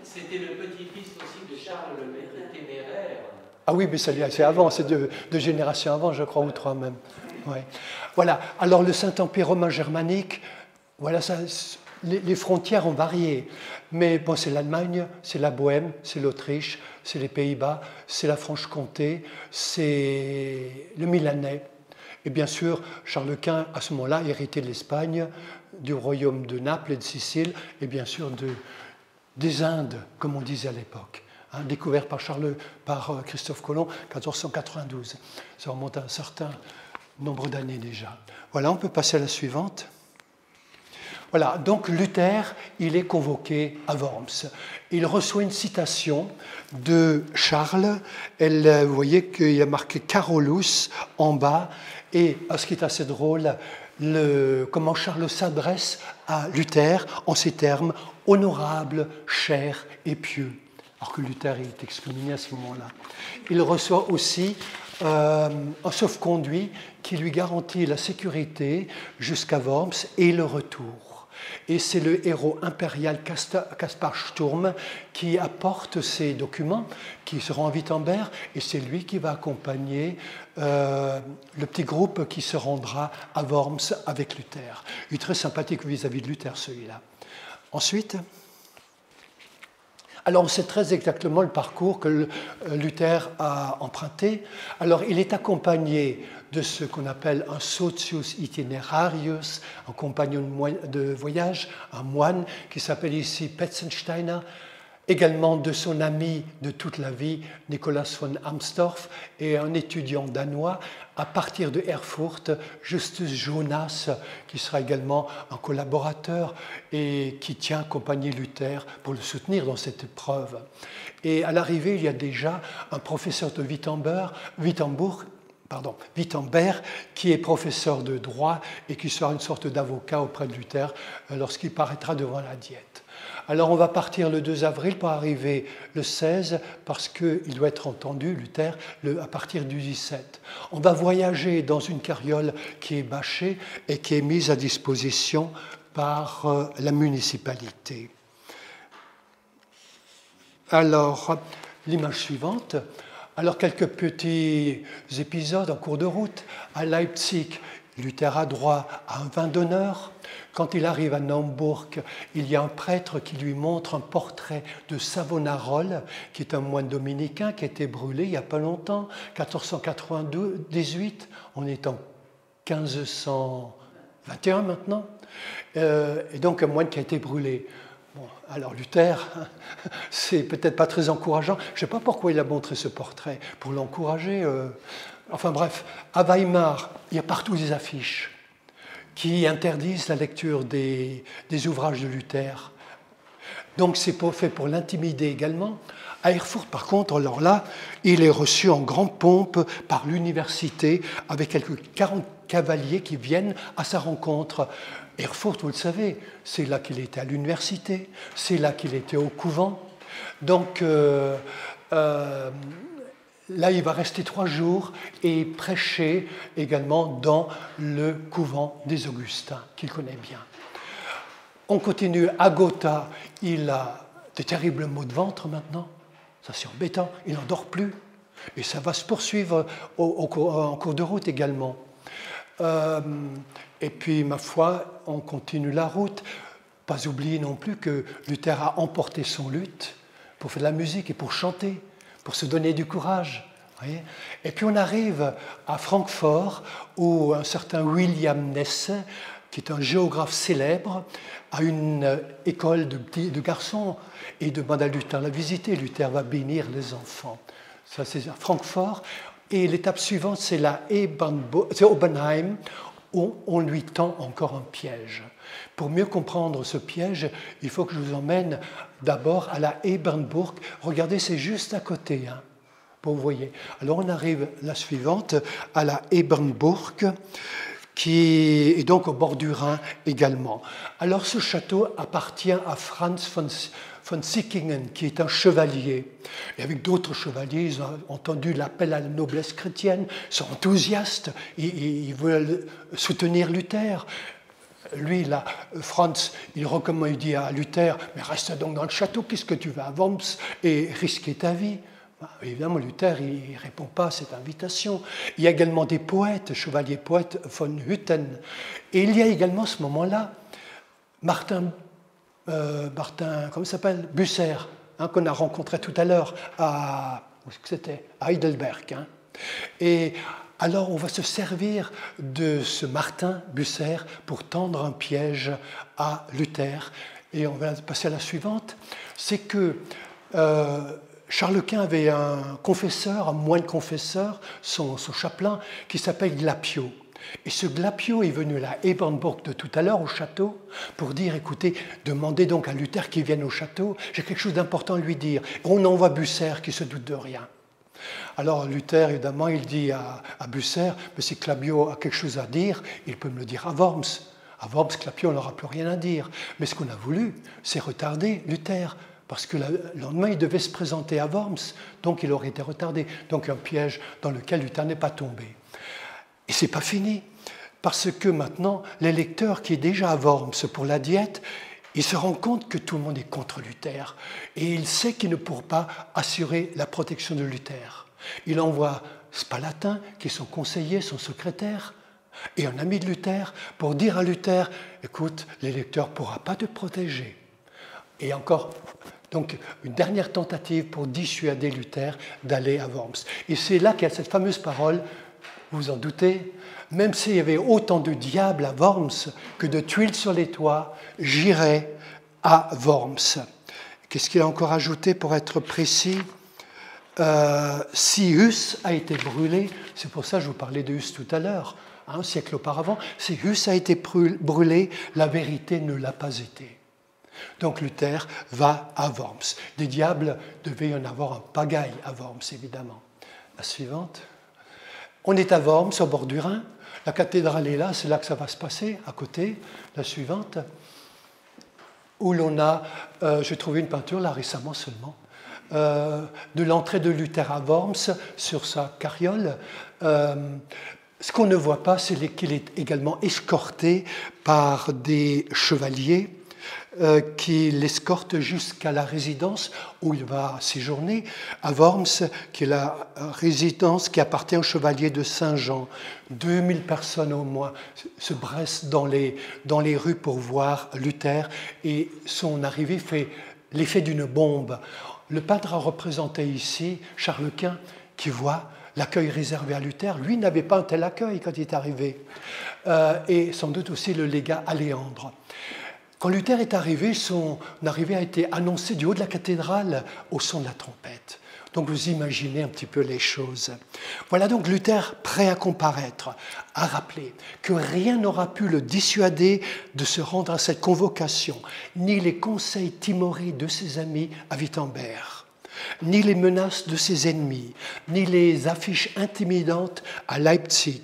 C'était le petit-fils aussi de Charles le Téméraire. Ah oui, mais c'est avant, c'est 2 générations avant, je crois, ou 3 même. Ouais. Voilà. Alors, le Saint-Empire romain germanique, voilà, ça, les frontières ont varié. Mais bon, c'est l'Allemagne, c'est la Bohême, c'est l'Autriche, c'est les Pays-Bas, c'est la Franche-Comté, c'est le Milanais. Et bien sûr, Charles Quint, à ce moment-là, héritait de l'Espagne, du royaume de Naples et de Sicile, et bien sûr des Indes, comme on disait à l'époque. Découvert par Christophe Colomb, 1492. Ça remonte à un certain nombre d'années déjà. Voilà, on peut passer à la suivante. Voilà, donc Luther, il est convoqué à Worms. Il reçoit une citation de Charles. Vous voyez qu'il y a marqué Carolus en bas. Et ce qui est assez drôle, comment Charles s'adresse à Luther en ces termes: honorable, cher et pieux. Alors que Luther est excommunié à ce moment-là. Il reçoit aussi un sauf-conduit qui lui garantit la sécurité jusqu'à Worms et le retour. Et c'est le héros impérial Caspar Sturm qui apporte ces documents, qui se rend à Wittenberg, et c'est lui qui va accompagner le petit groupe qui se rendra à Worms avec Luther. Il est très sympathique vis-à-vis de Luther, celui-là. Ensuite, alors on sait très exactement le parcours que Luther a emprunté. Alors il est accompagné de ce qu'on appelle un sotius itinerarius, un compagnon de voyage, un moine qui s'appelle ici Petzensteiner, également de son ami de toute la vie, Nicolas von Amsdorff, et un étudiant danois à partir de Erfurt, Justus Jonas, qui sera également un collaborateur et qui tient à accompagner Luther pour le soutenir dans cette épreuve. Et à l'arrivée, il y a déjà un professeur de Wittenberg, qui est professeur de droit et qui sera une sorte d'avocat auprès de Luther lorsqu'il paraîtra devant la Diète. Alors on va partir le 2 avril pour arriver le 16 parce qu'il doit être entendu, Luther, à partir du 17. On va voyager dans une carriole qui est bâchée et qui est mise à disposition par la municipalité. Alors, l'image suivante. Alors, quelques petits épisodes en cours de route. À Leipzig, Luther a droit à un vin d'honneur. Quand il arrive à Naumbourg, il y a un prêtre qui lui montre un portrait de Savonarola, qui est un moine dominicain qui a été brûlé il n'y a pas longtemps, 1498, on est en 1521 maintenant, et donc un moine qui a été brûlé. Bon, alors Luther, c'est peut-être pas très encourageant. Je ne sais pas pourquoi il a montré ce portrait, pour l'encourager. Enfin bref, à Weimar, il y a partout des affiches qui interdisent la lecture des ouvrages de Luther. Donc c'est fait pour l'intimider également. À Erfurt, par contre, alors là, il est reçu en grande pompe par l'université avec quelques 40 cavaliers qui viennent à sa rencontre. Erfurt, vous le savez, c'est là qu'il était à l'université, c'est là qu'il était au couvent. Donc là, il va rester 3 jours et prêcher également dans le couvent des Augustins, qu'il connaît bien. On continue à Gotha, il a de terribles maux de ventre maintenant, ça c'est embêtant, il n'en dort plus. Et ça va se poursuivre en cours de route également. Et puis, ma foi, on continue la route. Pas oublier non plus que Luther a emporté son luth pour faire de la musique et pour chanter, pour se donner du courage. Voyez. Et puis on arrive à Francfort, où un certain William Nesse, qui est un géographe célèbre, a une école de garçons et demande à Luther de la visiter. Luther va bénir les enfants. Ça, c'est à Francfort. Et l'étape suivante, c'est Oppenheim, où on lui tend encore un piège. Pour mieux comprendre ce piège, il faut que je vous emmène d'abord à la Ebernburg. Regardez, c'est juste à côté, hein, vous voyez. Alors on arrive, la suivante, à la Ebernburg, qui est donc au bord du Rhin également. Alors ce château appartient à Franz von Sickingen, qui est un chevalier. Et avec d'autres chevaliers, ils ont entendu l'appel à la noblesse chrétienne, ils sont enthousiastes, ils veulent soutenir Luther. Lui, là, Franz, il dit à Luther, mais reste donc dans le château, qu'est-ce que tu vas à Worms et risquer ta vie? Évidemment, Luther, il ne répond pas à cette invitation. Il y a également des poètes, chevalier poète von Hutten. Et il y a également, à ce moment-là, Martin, comment s'appelle, Bucer, hein, qu'on a rencontré tout à l'heure à Heidelberg. Hein. Et alors, on va se servir de ce Martin Bucer pour tendre un piège à Luther. Et on va passer à la suivante. C'est que Charles Quint avait un confesseur, un moine confesseur, son chapelain, qui s'appelle Glapio. Et ce Glapio est venu à la Ebernburg de tout à l'heure, au château, pour dire, écoutez, demandez donc à Luther qu'il vienne au château, j'ai quelque chose d'important à lui dire. On envoie Bucer qui se doute de rien. Alors Luther, évidemment, il dit à Bucer, mais si Glapio a quelque chose à dire, il peut me le dire à Worms. À Worms, Glapio n'aura plus rien à dire. Mais ce qu'on a voulu, c'est retarder Luther. Parce que le lendemain, il devait se présenter à Worms, donc il aurait été retardé. Donc un piège dans lequel Luther n'est pas tombé. Et ce n'est pas fini, parce que maintenant, l'électeur qui est déjà à Worms pour la diète, il se rend compte que tout le monde est contre Luther. Et il sait qu'il ne pourra pas assurer la protection de Luther. Il envoie Spalatin, qui est son conseiller, son secrétaire, et un ami de Luther, pour dire à Luther, écoute, l'électeur ne pourra pas te protéger. Et encore, donc, une dernière tentative pour dissuader Luther d'aller à Worms. Et c'est là qu'il y a cette fameuse parole, vous vous en doutez, même s'il y avait autant de diables à Worms que de tuiles sur les toits, j'irai à Worms. Qu'est-ce qu'il a encore ajouté pour être précis? Si Huss a été brûlé, c'est pour ça que je vous parlais de Huss tout à l'heure, un siècle auparavant, si Huss a été brûlé, la vérité ne l'a pas été. Donc Luther va à Worms. Des diables, devait y en avoir un pagaille à Worms, évidemment. La suivante. On est à Worms, au bord du Rhin. La cathédrale est là, c'est là que ça va se passer, à côté. La suivante. Où l'on a, j'ai trouvé une peinture là récemment seulement, de l'entrée de Luther à Worms sur sa carriole. Ce qu'on ne voit pas, c'est qu'il est également escorté par des chevaliers qui l'escortent jusqu'à la résidence où il va séjourner, à Worms, qui est la résidence qui appartient au chevalier de Saint-Jean. 2000 personnes au moins se pressent dans les rues pour voir Luther, et son arrivée fait l'effet d'une bombe. Le peintre a représenté ici Charles Quint, qui voit l'accueil réservé à Luther. Lui n'avait pas un tel accueil quand il est arrivé. Et sans doute aussi le légat Aléandre. Quand Luther est arrivé, son arrivée a été annoncée du haut de la cathédrale au son de la trompette. Donc vous imaginez un petit peu les choses. Voilà donc Luther prêt à comparaître, à rappeler que rien n'aura pu le dissuader de se rendre à cette convocation, ni les conseils timorés de ses amis à Wittenberg, ni les menaces de ses ennemis, ni les affiches intimidantes à Leipzig,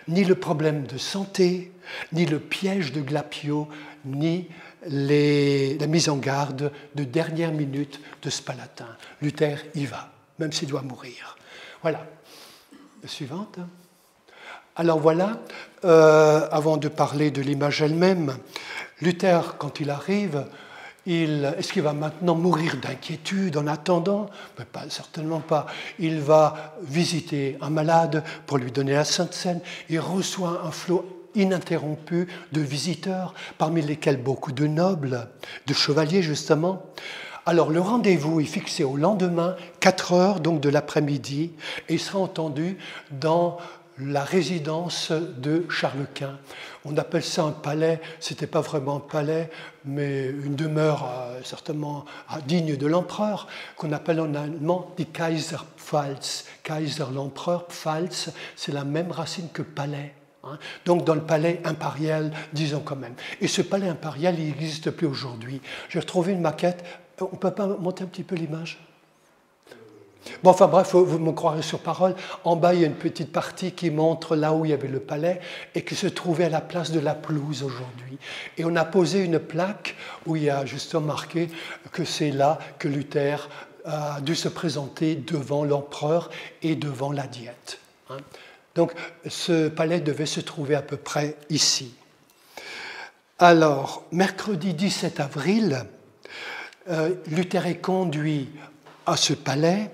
ni le problème de santé, ni le piège de Glapio, ni la mise en garde de dernière minute de Spalatin. Luther y va, même s'il doit mourir. Voilà. La suivante. Alors voilà, avant de parler de l'image elle-même, Luther, quand il arrive, est-ce qu'il va maintenant mourir d'inquiétude en attendant? Mais certainement pas. Il va visiter un malade pour lui donner la Sainte Seine. Il reçoit un flot ininterrompu de visiteurs, parmi lesquels beaucoup de nobles, de chevaliers justement. Alors le rendez-vous est fixé au lendemain, 4 heures donc de l'après-midi, et il sera entendu dans la résidence de Charles Quint. On appelle ça un palais, ce n'était pas vraiment un palais, mais une demeure certainement digne de l'empereur, qu'on appelle en allemand die Kaiserpfalz. Kaiser l'empereur, Pfalz, c'est la même racine que palais. Donc dans le palais impérial, disons quand même. Et ce palais impérial, il n'existe plus aujourd'hui. J'ai retrouvé une maquette. On ne peut pas monter un petit peu l'image? Bon, enfin bref, vous me croirez sur parole. En bas, il y a une petite partie qui montre là où il y avait le palais et qui se trouvait à la place de la pelouse aujourd'hui. Et on a posé une plaque où il y a justement marqué que c'est là que Luther a dû se présenter devant l'empereur et devant la Diète. Donc, ce palais devait se trouver à peu près ici. Alors, mercredi 17 avril, Luther est conduit à ce palais,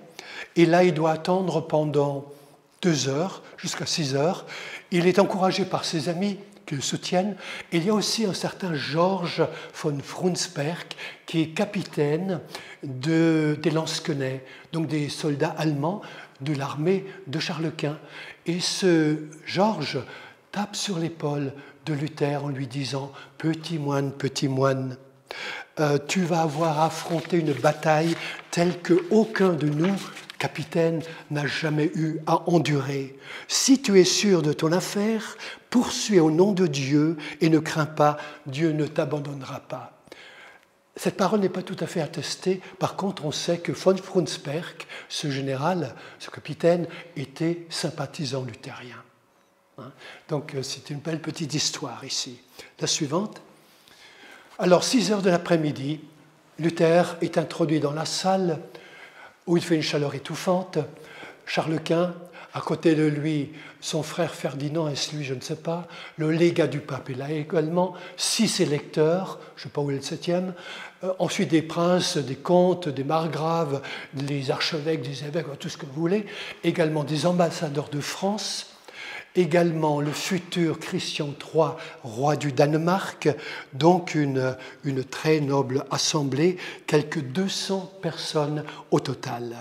et là, il doit attendre pendant 2 heures, jusqu'à 6 heures. Il est encouragé par ses amis qui le soutiennent. Il y a aussi un certain Georges von Frundsberg, qui est capitaine des Lansquenets, donc des soldats allemands de l'armée de Charles Quint. Et ce Georges tape sur l'épaule de Luther en lui disant « Petit moine, tu vas avoir affronté une bataille telle qu'aucun de nous, capitaine, n'a jamais eu à endurer. Si tu es sûr de ton affaire, poursuis au nom de Dieu et ne crains pas, Dieu ne t'abandonnera pas. » Cette parole n'est pas tout à fait attestée. Par contre, on sait que von Frundsberg, ce général, ce capitaine, était sympathisant luthérien. Donc, c'est une belle petite histoire ici. La suivante. Alors, 6 heures de l'après-midi, Luther est introduit dans la salle où il fait une chaleur étouffante. Charles Quint, à côté de lui, son frère Ferdinand, est-ce lui, je ne sais pas, le légat du pape est là également, 6 électeurs, je ne sais pas où est le 7e, ensuite des princes, des comtes, des margraves, les archevêques, des évêques, tout ce que vous voulez, également des ambassadeurs de France, également le futur Christian III, roi du Danemark, donc une très noble assemblée, quelques 200 personnes au total.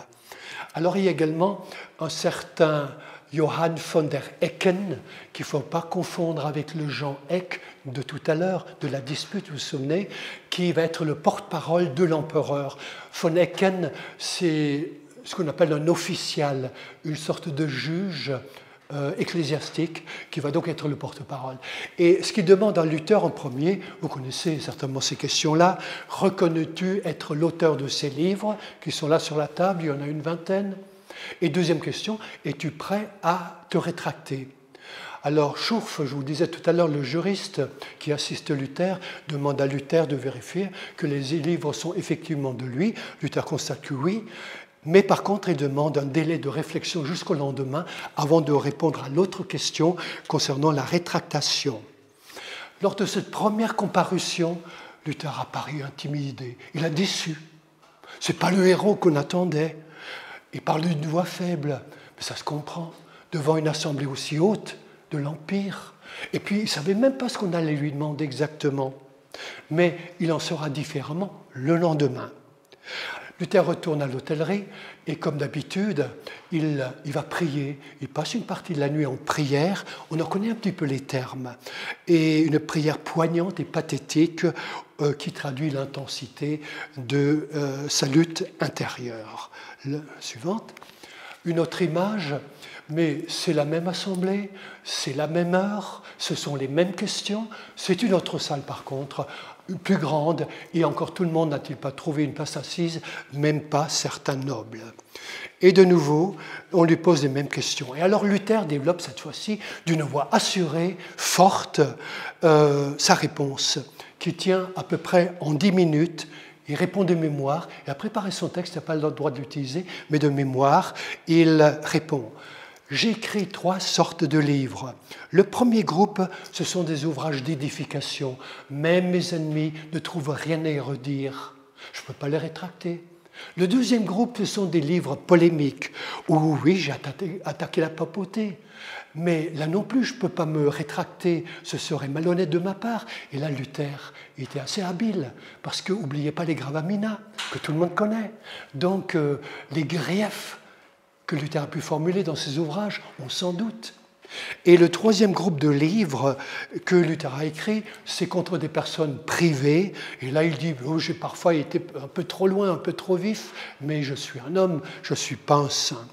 Alors il y a également un certain Johann von der Ecken, qu'il ne faut pas confondre avec le Jean Eck de tout à l'heure, de la dispute, vous vous souvenez, qui va être le porte-parole de l'empereur. Von Ecken, c'est ce qu'on appelle un official, une sorte de juge ecclésiastique qui va donc être le porte-parole. Et ce qu'il demande à Luther en premier, vous connaissez certainement ces questions-là, reconnais-tu être l'auteur de ces livres qui sont là sur la table, il y en a une vingtaine? Et deuxième question, es-tu prêt à te rétracter? Alors Schurf, je vous disais tout à l'heure, le juriste qui assiste Luther, demande à Luther de vérifier que les livres sont effectivement de lui. Luther constate que oui. Mais par contre, il demande un délai de réflexion jusqu'au lendemain avant de répondre à l'autre question concernant la rétractation. Lors de cette première comparution, Luther a paru intimidé. Il a déçu. Ce n'est pas le héros qu'on attendait. Il parle d'une voix faible, mais ça se comprend, devant une assemblée aussi haute de l'Empire. Et puis, il ne savait même pas ce qu'on allait lui demander exactement. Mais il en sera différemment le lendemain. Luther retourne à l'hôtellerie et comme d'habitude, il va prier. Il passe une partie de la nuit en prière. On en connaît un petit peu les termes. Et une prière poignante et pathétique qui traduit l'intensité de sa lutte intérieure. Suivante. Une autre image, mais c'est la même assemblée, c'est la même heure, ce sont les mêmes questions. C'est une autre salle par contre, plus grande, et encore tout le monde n'a-t-il pas trouvé une place assise, même pas certains nobles. Et de nouveau, on lui pose les mêmes questions. Et alors Luther développe cette fois-ci, d'une voix assurée, forte, sa réponse, qui tient à peu près en 10 minutes. Il répond de mémoire, il a préparé son texte, il n'a pas le droit de l'utiliser, mais de mémoire, il répond. J'ai écrit 3 sortes de livres. Le premier groupe, ce sont des ouvrages d'édification. Même mes ennemis ne trouvent rien à y redire. Je ne peux pas les rétracter. Le deuxième groupe, ce sont des livres polémiques, où oui, j'ai attaqué la papauté. Mais là non plus, je ne peux pas me rétracter, ce serait malhonnête de ma part. Et là, Luther était assez habile, parce que, n'oubliez pas les gravamina, que tout le monde connaît. Donc, les griefs que Luther a pu formuler dans ses ouvrages, on s'en doute. Et le troisième groupe de livres que Luther a écrit, c'est contre des personnes privées. Et là, il dit, oh, j'ai parfois été un peu trop loin, un peu trop vif, mais je suis un homme, je ne suis pas un saint.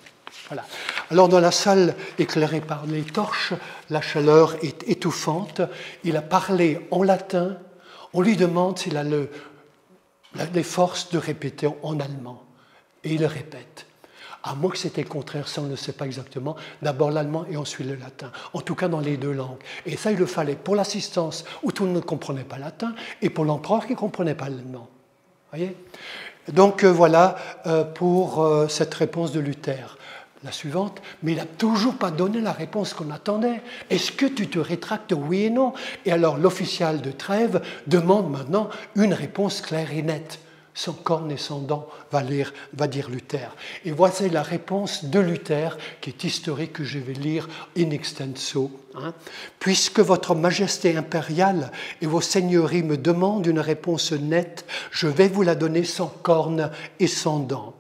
Voilà. Alors, dans la salle éclairée par les torches, la chaleur est étouffante. Il a parlé en latin. On lui demande s'il a les forces de répéter en allemand. Et il le répète. À moins que c'était le contraire, ça on ne sait pas exactement. D'abord l'allemand et ensuite le latin. En tout cas dans les 2 langues. Et ça, il le fallait pour l'assistance où tout le monde ne comprenait pas latin et pour l'empereur qui ne comprenait pas l'allemand. Voyez ? Donc voilà pour cette réponse de Luther. La suivante, mais il n'a toujours pas donné la réponse qu'on attendait. Est-ce que tu te rétractes, oui et non? Et alors l'official de Trèves demande maintenant une réponse claire et nette. Sans corne et sans dents, va dire Luther. Et voici la réponse de Luther, qui est historique, que je vais lire in extenso. Puisque votre majesté impériale et vos seigneuries me demandent une réponse nette, je vais vous la donner sans corne et sans dents.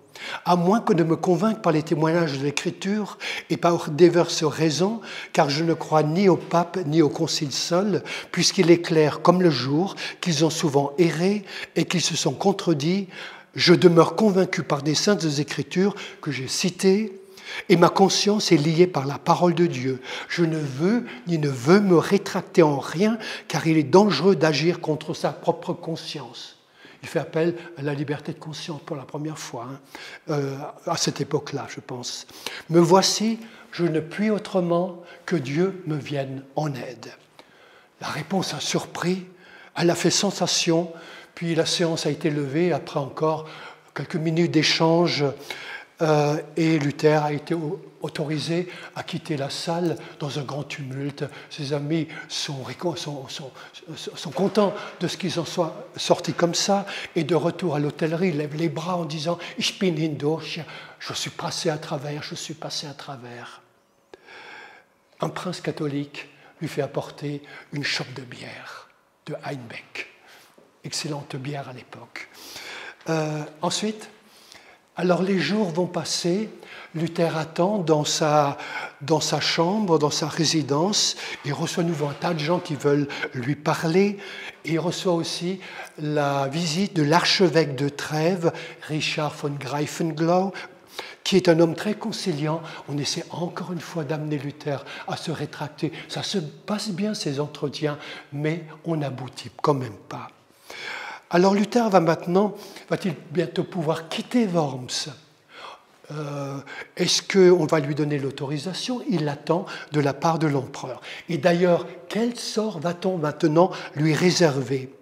À moins que de me convaincre par les témoignages de l'Écriture et par diverses raisons, car je ne crois ni au pape ni au concile seul, puisqu'il est clair comme le jour qu'ils ont souvent erré et qu'ils se sont contredits, je demeure convaincu par des saintes Écritures que j'ai citées, et ma conscience est liée par la parole de Dieu. Je ne veux ni ne veux me rétracter en rien, car il est dangereux d'agir contre sa propre conscience. Il fait appel à la liberté de conscience pour la première fois, à cette époque-là, je pense. Me voici, je ne puis autrement que Dieu me vienne en aide. La réponse a surpris, elle a fait sensation, puis la séance a été levée après encore quelques minutes d'échange et Luther a été autorisé à quitter la salle dans un grand tumulte. Ses amis sont contents de ce qu'ils en soient sortis comme ça, et de retour à l'hôtellerie, lève les bras en disant « Ich bin hindurch », je suis passé à travers, je suis passé à travers. Un prince catholique lui fait apporter une chope de bière de Einbeck. Excellente bière à l'époque. Ensuite, alors les jours vont passer, Luther attend dans sa chambre, dans sa résidence, il reçoit à nouveau un tas de gens qui veulent lui parler, et il reçoit aussi la visite de l'archevêque de Trèves, Richard von Greifenglau, qui est un homme très conciliant. On essaie encore une fois d'amener Luther à se rétracter. Ça se passe bien ces entretiens, mais on n'aboutit quand même pas. Alors Luther va-t-il bientôt pouvoir quitter Worms? Est-ce qu'on va lui donner l'autorisation? Il l'attend de la part de l'empereur. Et d'ailleurs, quel sort va-t-on maintenant lui réserver?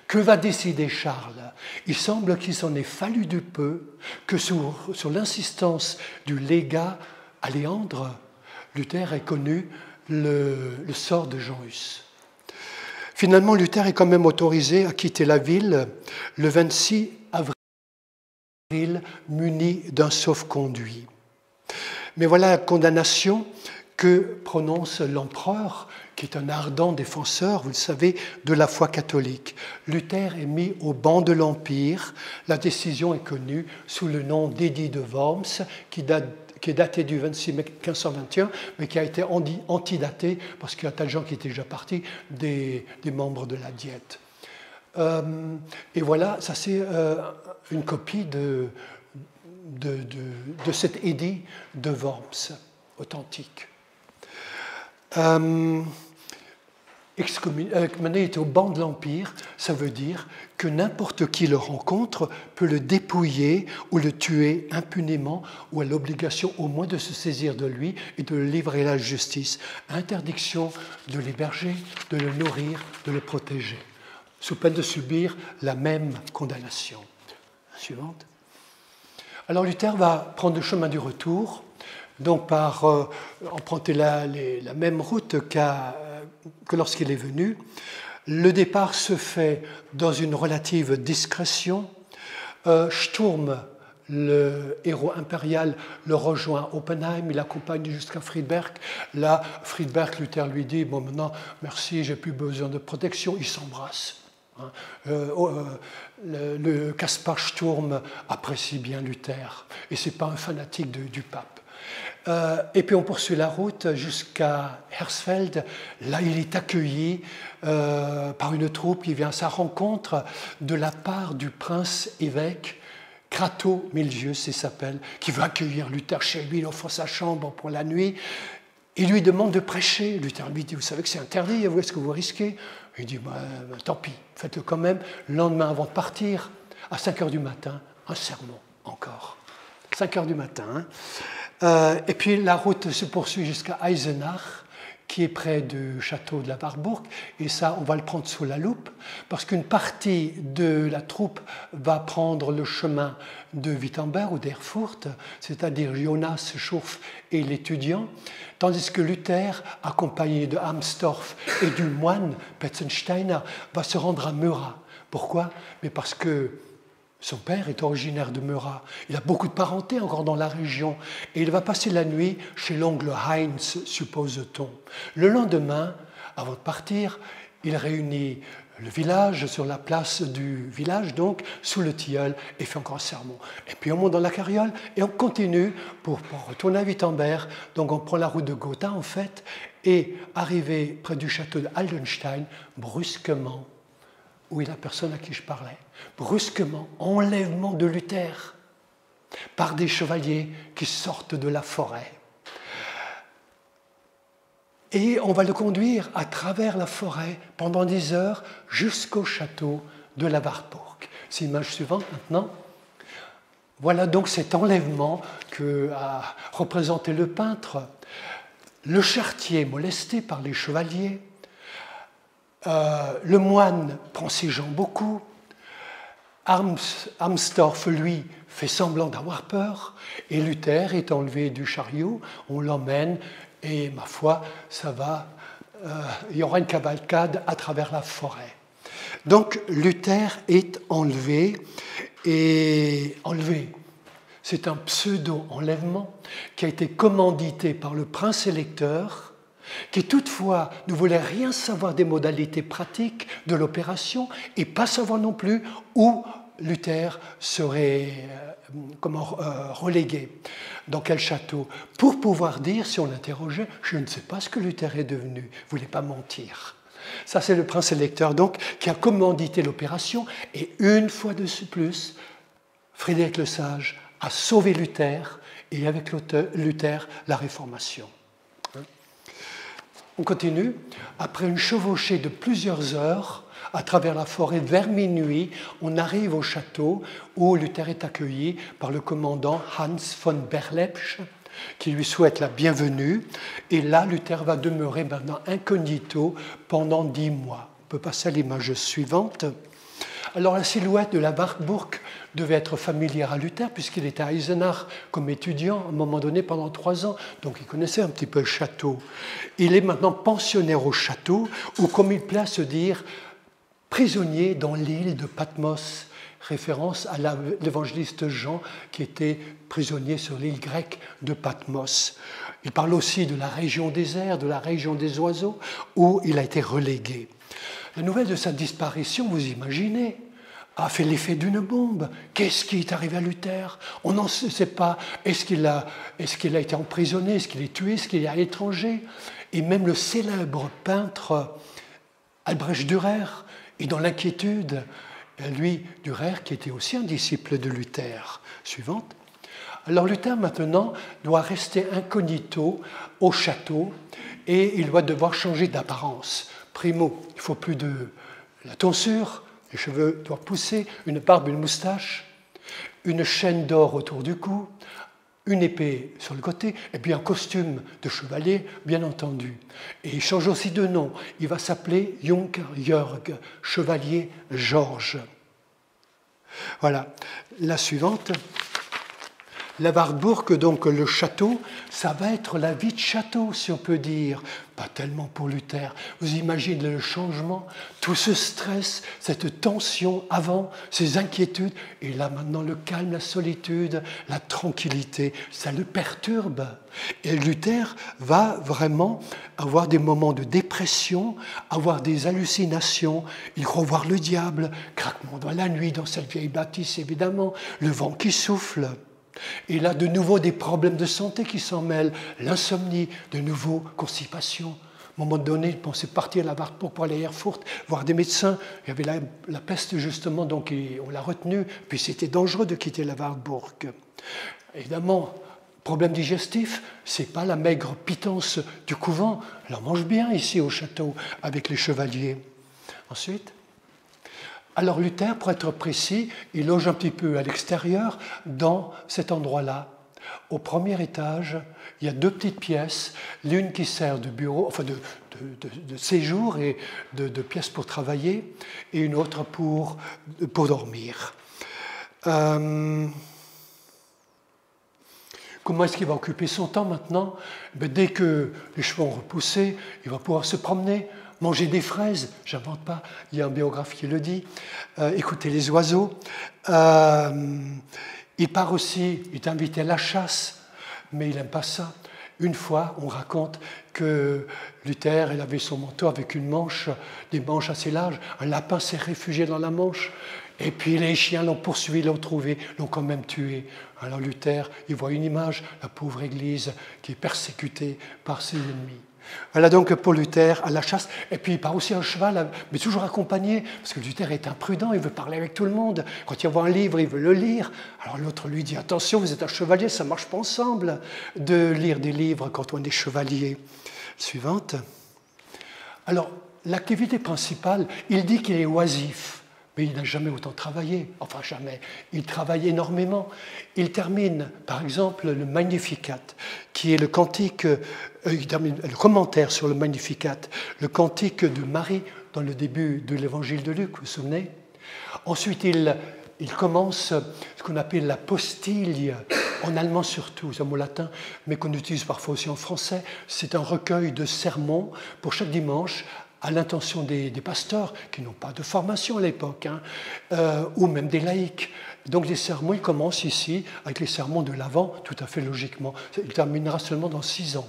Que va décider Charles? Il semble qu'il s'en est fallu du peu que sur l'insistance du légat Aléandre, Luther ait connu le sort de Jean Hus. Finalement, Luther est quand même autorisé à quitter la ville le 26 avril, muni d'un sauf-conduit. Mais voilà la condamnation que prononce l'empereur, qui est un ardent défenseur, vous le savez, de la foi catholique. Luther est mis au ban de l'Empire. La décision est connue sous le nom d'édit de Worms, qui est daté du 26 mai 1521, mais qui a été antidaté, parce qu'il y a tas de gens qui étaient déjà partis, des membres de la Diète. Et voilà, ça c'est une copie de cet édit de Worms, authentique. Manet était au banc de l'Empire, ça veut dire que n'importe qui le rencontre peut le dépouiller ou le tuer impunément, ou a l'obligation au moins de se saisir de lui et de le livrer à la justice. Interdiction de l'héberger, de le nourrir, de le protéger, sous peine de subir la même condamnation. Suivante. Alors Luther va prendre le chemin du retour, donc par emprunter la même route que lorsqu'il est venu. Le départ se fait dans une relative discrétion. Sturm, le héros impérial, le rejoint à Oppenheim, il l'accompagne jusqu'à Friedberg. Là, Friedberg, Luther lui dit « Bon, maintenant, merci, j'ai plus besoin de protection », ils s'embrassent. Le Kaspar Sturm apprécie bien Luther, et ce n'est pas un fanatique du pape. Et puis on poursuit la route jusqu'à Hersfeld. Là, il est accueilli par une troupe qui vient à sa rencontre de la part du prince-évêque Crato Milzius, il s'appelle, qui veut accueillir Luther chez lui, il offre sa chambre pour la nuit. Il lui demande de prêcher. Luther lui dit, vous savez que c'est interdit, est-ce que vous risquez? Il dit, tant pis, faites-le quand même. Le lendemain, avant de partir, à 5 h du matin, un sermon encore. 5 h du matin. Et puis la route se poursuit jusqu'à Eisenach, qui est près du château de la Warburg. Et ça, on va le prendre sous la loupe, parce qu'une partie de la troupe va prendre le chemin de Wittenberg ou d'Erfurt, c'est-à-dire Jonas Schurf et l'étudiant, tandis que Luther, accompagné de Amsdorff et du moine Petzensteiner, va se rendre à Murat. Pourquoi? Mais parce que son père est originaire de Murat. Il a beaucoup de parenté encore dans la région. Et il va passer la nuit chez l'oncle Heinz, suppose-t-on. Le lendemain, avant de partir, il réunit le village sur la place du village, donc, sous le tilleul, et fait encore un sermon. Et puis on monte dans la carriole et on continue pour retourner à Wittenberg. Donc on prend la route de Gotha, en fait, et arrivé près du château de Aldenstein, brusquement, où est la personne à qui je parlais, brusquement, enlèvement de Luther par des chevaliers qui sortent de la forêt. Et on va le conduire à travers la forêt pendant des heures jusqu'au château de la Warburg. C'est l'image suivante maintenant. Voilà donc cet enlèvement qu'a représenté le peintre. Le charretier molesté par les chevaliers. Le moine prend ses jambes au cou. Amsdorff, lui, fait semblant d'avoir peur. Et Luther est enlevé du chariot. On l'emmène. Et ma foi, ça va, il y aura une cavalcade à travers la forêt. Donc Luther est enlevé, et enlevé, c'est un pseudo-enlèvement qui a été commandité par le prince électeur, qui toutefois ne voulait rien savoir des modalités pratiques de l'opération et pas savoir non plus où Luther serait relégué, dans quel château, pour pouvoir dire, si on l'interrogeait, je ne sais pas ce que Luther est devenu, il ne voulait pas mentir. Ça, c'est le prince électeur, donc, qui a commandité l'opération, et une fois de plus, Frédéric le Sage a sauvé Luther, et avec Luther, la Réformation. On continue. Après une chevauchée de plusieurs heures, à travers la forêt, vers minuit, on arrive au château où Luther est accueilli par le commandant Hans von Berlepsch, qui lui souhaite la bienvenue. Et là, Luther va demeurer maintenant incognito pendant 10 mois. On peut passer à l'image suivante. Alors, la silhouette de la Warburg devait être familière à Luther, puisqu'il était à Eisenach comme étudiant, à un moment donné, pendant 3 ans. Donc, il connaissait un petit peu le château. Il est maintenant pensionnaire au château, ou comme il plaît à se dire, prisonnier dans l'île de Patmos, référence à l'évangéliste Jean qui était prisonnier sur l'île grecque de Patmos. Il parle aussi de la région des airs, de la région des oiseaux, où il a été relégué. La nouvelle de sa disparition, vous imaginez, a fait l'effet d'une bombe. Qu'est-ce qui est arrivé à Luther? On n'en sait pas. Est-ce qu'il a été emprisonné? Est-ce qu'il est tué? Est-ce qu'il est à l'étranger? Et même le célèbre peintre Albrecht Dürer est dans l'inquiétude. Lui, Dürer, qui était aussi un disciple de Luther. Suivante. Alors Luther, maintenant, doit rester incognito au château et il va devoir changer d'apparence. Primo, il ne faut plus de la tonsure, les cheveux doivent pousser, une barbe, une moustache, une chaîne d'or autour du cou, une épée sur le côté, et puis un costume de chevalier, bien entendu. Et il change aussi de nom. Il va s'appeler Junker Jörg, chevalier Georges. Voilà. La suivante. La Wartburg, donc le château, ça va être la vie de château, si on peut dire. Pas tellement pour Luther. Vous imaginez le changement, tout ce stress, cette tension avant, ces inquiétudes, et là maintenant le calme, la solitude, la tranquillité, ça le perturbe. Et Luther va vraiment avoir des moments de dépression, avoir des hallucinations, il croit voir le diable, craquement dans la nuit, dans cette vieille bâtisse évidemment, le vent qui souffle. Et là, de nouveau, des problèmes de santé qui s'en mêlent, l'insomnie, de nouveau, constipation. À un moment donné, il pensait partir à la Wartburg pour aller à Erfurt, voir des médecins. Il y avait la peste, justement, donc on l'a retenu. Puis c'était dangereux de quitter la Wartburg. Évidemment, problème digestif, ce n'est pas la maigre pitance du couvent. Elle en mange bien ici au château avec les chevaliers. Ensuite, alors Luther, pour être précis, il loge un petit peu à l'extérieur dans cet endroit-là. Au premier étage, il y a 2 petites pièces, l'une qui sert de bureau, enfin de séjour et de pièces pour travailler, et une autre pour dormir. Comment est-ce qu'il va occuper son temps maintenant? Dès que les cheveux ont repoussé, il va pouvoir se promener, manger des fraises, j'invente pas, il y a un biographe qui le dit, écouter les oiseaux. Il part aussi, il est invité à la chasse, mais il n'aime pas ça. Une fois, on raconte que Luther, il avait son manteau avec une manche, des manches assez larges, un lapin s'est réfugié dans la manche, et puis les chiens l'ont poursuivi, l'ont trouvé, l'ont quand même tué. Alors Luther, il voit une image, la pauvre Église qui est persécutée par ses ennemis. Voilà donc pour Luther à la chasse. Et puis il part aussi à cheval, mais toujours accompagné, parce que Luther est imprudent, il veut parler avec tout le monde. Quand il voit un livre, il veut le lire. Alors l'autre lui dit, attention, vous êtes un chevalier, ça ne marche pas ensemble de lire des livres quand on est chevalier. Suivante. Alors, l'activité principale, il dit qu'il est oisif. Mais il n'a jamais autant travaillé, enfin jamais, il travaille énormément. Il termine, par exemple, le Magnificat, qui est le cantique, il termine le commentaire sur le Magnificat, le cantique de Marie dans le début de l'évangile de Luc, vous vous souvenez? Ensuite, il commence ce qu'on appelle la postille, en allemand surtout, c'est un mot latin, mais qu'on utilise parfois aussi en français. C'est un recueil de sermons pour chaque dimanche, à l'intention des pasteurs qui n'ont pas de formation à l'époque, ou même des laïcs. Donc les sermons, il commence ici avec les sermons de l'Avent, tout à fait logiquement. Il terminera seulement dans 6 ans.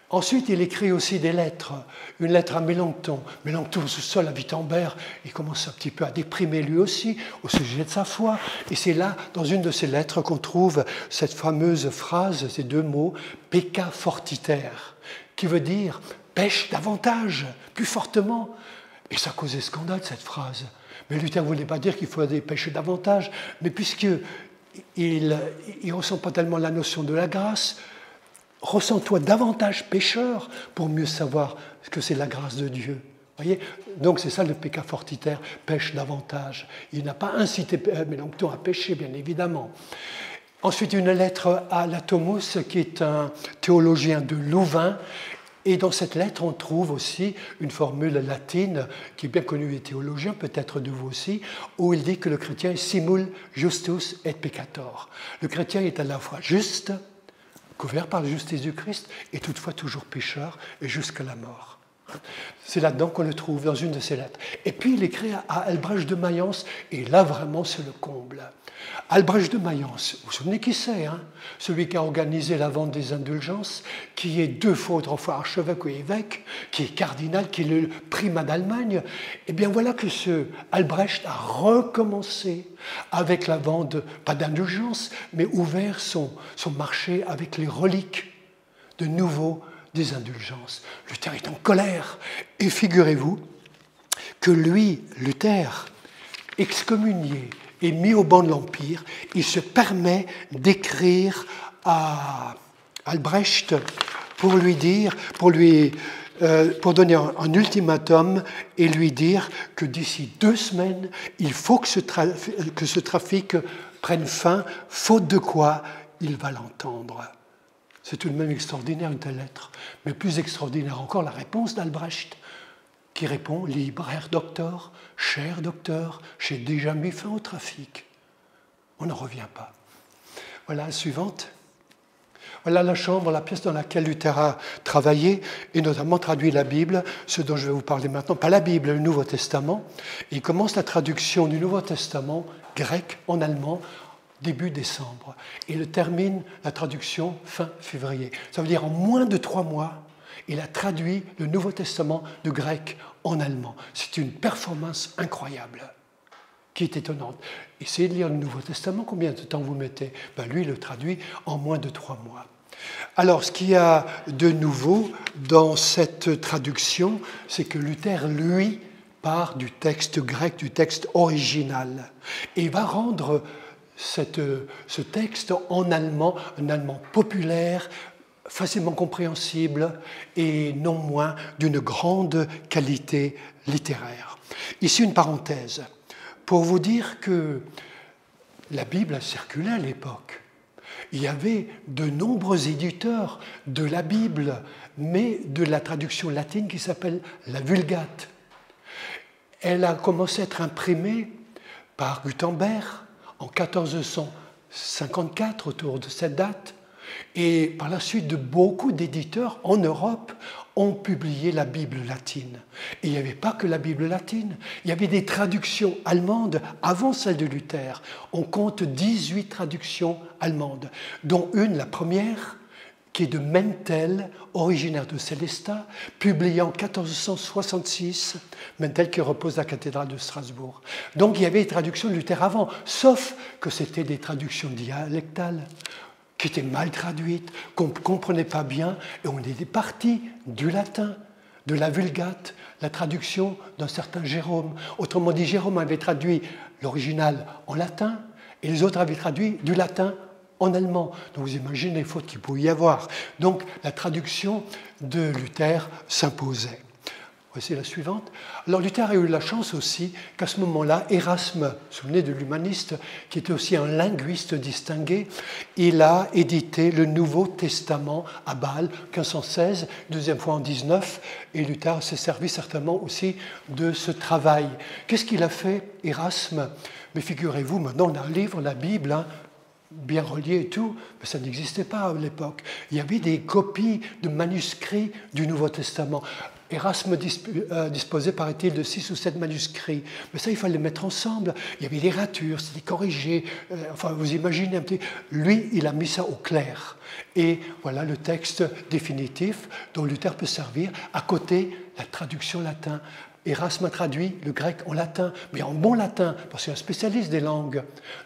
Ensuite, il écrit aussi des lettres. Une lettre à Mélenchon. Mélenchon, seul à Wittenberg, il commence un petit peu à déprimer lui aussi au sujet de sa foi. Et c'est là, dans une de ses lettres, qu'on trouve cette fameuse phrase, ces 2 mots, « pecca fortiter », qui veut dire « pêche davantage, plus fortement ». Et ça causait scandale, cette phrase. Mais Luther ne voulait pas dire qu'il fallait pêcher davantage, mais puisqu'il ne ressent pas tellement la notion de la grâce, ressens-toi davantage pécheur pour mieux savoir ce que c'est la grâce de Dieu. Voyez, donc c'est ça le pecca fortiter, pêche davantage. Il n'a pas incité Mélenchon à pécher, bien évidemment. Ensuite, une lettre à Latomus, qui est un théologien de Louvain. Et dans cette lettre, on trouve aussi une formule latine qui est bien connue des théologiens, peut-être de vous aussi, où il dit que le chrétien est simul justus et peccator. Le chrétien est à la fois juste, couvert par la justice du Christ, et toutefois toujours pécheur, et jusqu'à la mort. C'est là-dedans qu'on le trouve, dans une de ses lettres. Et puis il écrit à Albrecht de Mayence, et là vraiment c'est le comble. Albrecht de Mayence, vous vous souvenez qui c'est, hein? Celui qui a organisé la vente des indulgences, qui est 2 fois ou 3 fois archevêque ou évêque, qui est cardinal, qui est le primat d'Allemagne. Eh bien voilà que ce Albrecht a recommencé avec la vente, pas d'indulgences, mais ouvert son marché avec les reliques de nouveau des indulgences. Luther est en colère. Et figurez-vous que lui, Luther, excommunié et mis au banc de l'Empire, il se permet d'écrire à Albrecht pour lui dire, pour donner un ultimatum et lui dire que d'ici 2 semaines, il faut que ce trafic prenne fin, faute de quoi il va l'entendre. C'est tout de même extraordinaire une telle lettre, mais plus extraordinaire encore la réponse d'Albrecht, qui répond « Libraire docteur, cher docteur, j'ai déjà mis fin au trafic. » On n'en revient pas. Voilà la suivante. Voilà la chambre, la pièce dans laquelle Luther a travaillé et notamment traduit la Bible, ce dont je vais vous parler maintenant, pas la Bible, le Nouveau Testament. Il commence la traduction du Nouveau Testament grec en allemand début décembre. Et il termine la traduction fin février. Ça veut dire en moins de 3 mois, il a traduit le Nouveau Testament de grec en allemand. C'est une performance incroyable, qui est étonnante. Essayez de lire le Nouveau Testament, combien de temps vous mettez? Lui, il le traduit en moins de 3 mois. Alors, ce qu'il y a de nouveau dans cette traduction, c'est que Luther, lui, part du texte grec, du texte original, et va rendre ce texte en allemand, un allemand populaire, facilement compréhensible et non moins d'une grande qualité littéraire. Ici, une parenthèse pour vous dire que la Bible a circulé à l'époque. Il y avait de nombreux éditeurs de la Bible, mais de la traduction latine qui s'appelle la Vulgate. Elle a commencé à être imprimée par Gutenberg en 1454, autour de cette date, et par la suite de beaucoup d'éditeurs en Europe ont publié la Bible latine. Et il n'y avait pas que la Bible latine, il y avait des traductions allemandes avant celle de Luther. On compte 18 traductions allemandes, dont une, la première, qui est de Mentel, originaire de Sélestat, publiée en 1466, Mentel qui repose à la cathédrale de Strasbourg. Donc il y avait des traductions de Luther avant, sauf que c'était des traductions dialectales, qui étaient mal traduites, qu'on ne comprenait pas bien, et on était parti du latin, de la Vulgate, la traduction d'un certain Jérôme. Autrement dit, Jérôme avait traduit l'original en latin, et les autres avaient traduit du latin en allemand. Donc vous imaginez les fautes qu'il pouvait y avoir. Donc la traduction de Luther s'imposait. Voici la suivante. Alors Luther a eu la chance aussi qu'à ce moment-là, Erasme, vous vous souvenez de l'humaniste, qui était aussi un linguiste distingué, il a édité le Nouveau Testament à Bâle, 1516, deuxième fois en 19, et Luther s'est servi certainement aussi de ce travail. Qu'est-ce qu'il a fait, Erasme? Mais figurez-vous, maintenant on a un livre, la Bible, hein, bien relié et tout, mais ça n'existait pas à l'époque. Il y avait des copies de manuscrits du Nouveau Testament. Erasme disposait, paraît-il, de 6 ou 7 manuscrits. Mais ça, il fallait les mettre ensemble. Il y avait des ratures, c'était corrigé. Enfin, vous imaginez un petit... Lui, il a mis ça au clair. Et voilà le texte définitif dont Luther peut servir. À côté, la traduction latin. Erasme a traduit le grec en latin, mais en bon latin, parce qu'il est un spécialiste des langues.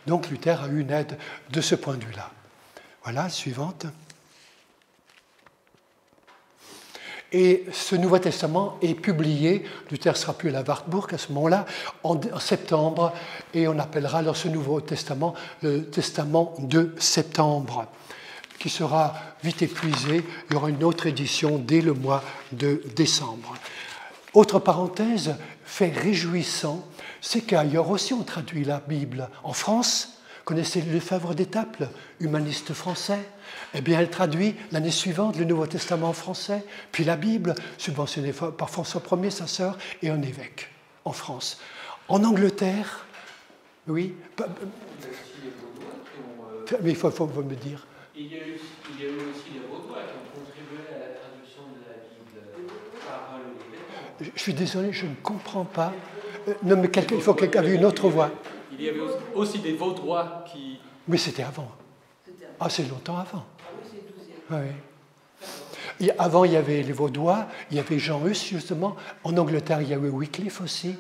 Donc Luther a eu une aide de ce point de vue-là. Voilà, suivante. Et ce Nouveau Testament est publié, Luther sera plus à la Wartburg à ce moment-là, en septembre, et on appellera alors ce Nouveau Testament le Testament de septembre, qui sera vite épuisé. Il y aura une autre édition dès le mois de décembre. Autre parenthèse, fait réjouissant, c'est qu'ailleurs aussi on traduit la Bible. En France, connaissez Lefebvre d'Étaples, humaniste français? Eh bien, elle traduit l'année suivante le Nouveau Testament en français, puis la Bible, subventionnée par François Ier, sa sœur, et un évêque en France. En Angleterre, oui. Mais il faut me dire. Il y a eu aussi les Vaudois qui ont contribué à la traduction de la Bible par l'évêque. Je suis désolé, je ne comprends pas. Non, mais il faut quelqu'un ait une autre voix. Il y avait aussi des Vaudois qui... Mais c'était avant. Ah, c'est longtemps avant. Ah oui, c'est le 12e. Oui. Avant, il y avait les Vaudois, il y avait Jean Hus, justement. En Angleterre, il y avait Wycliffe aussi.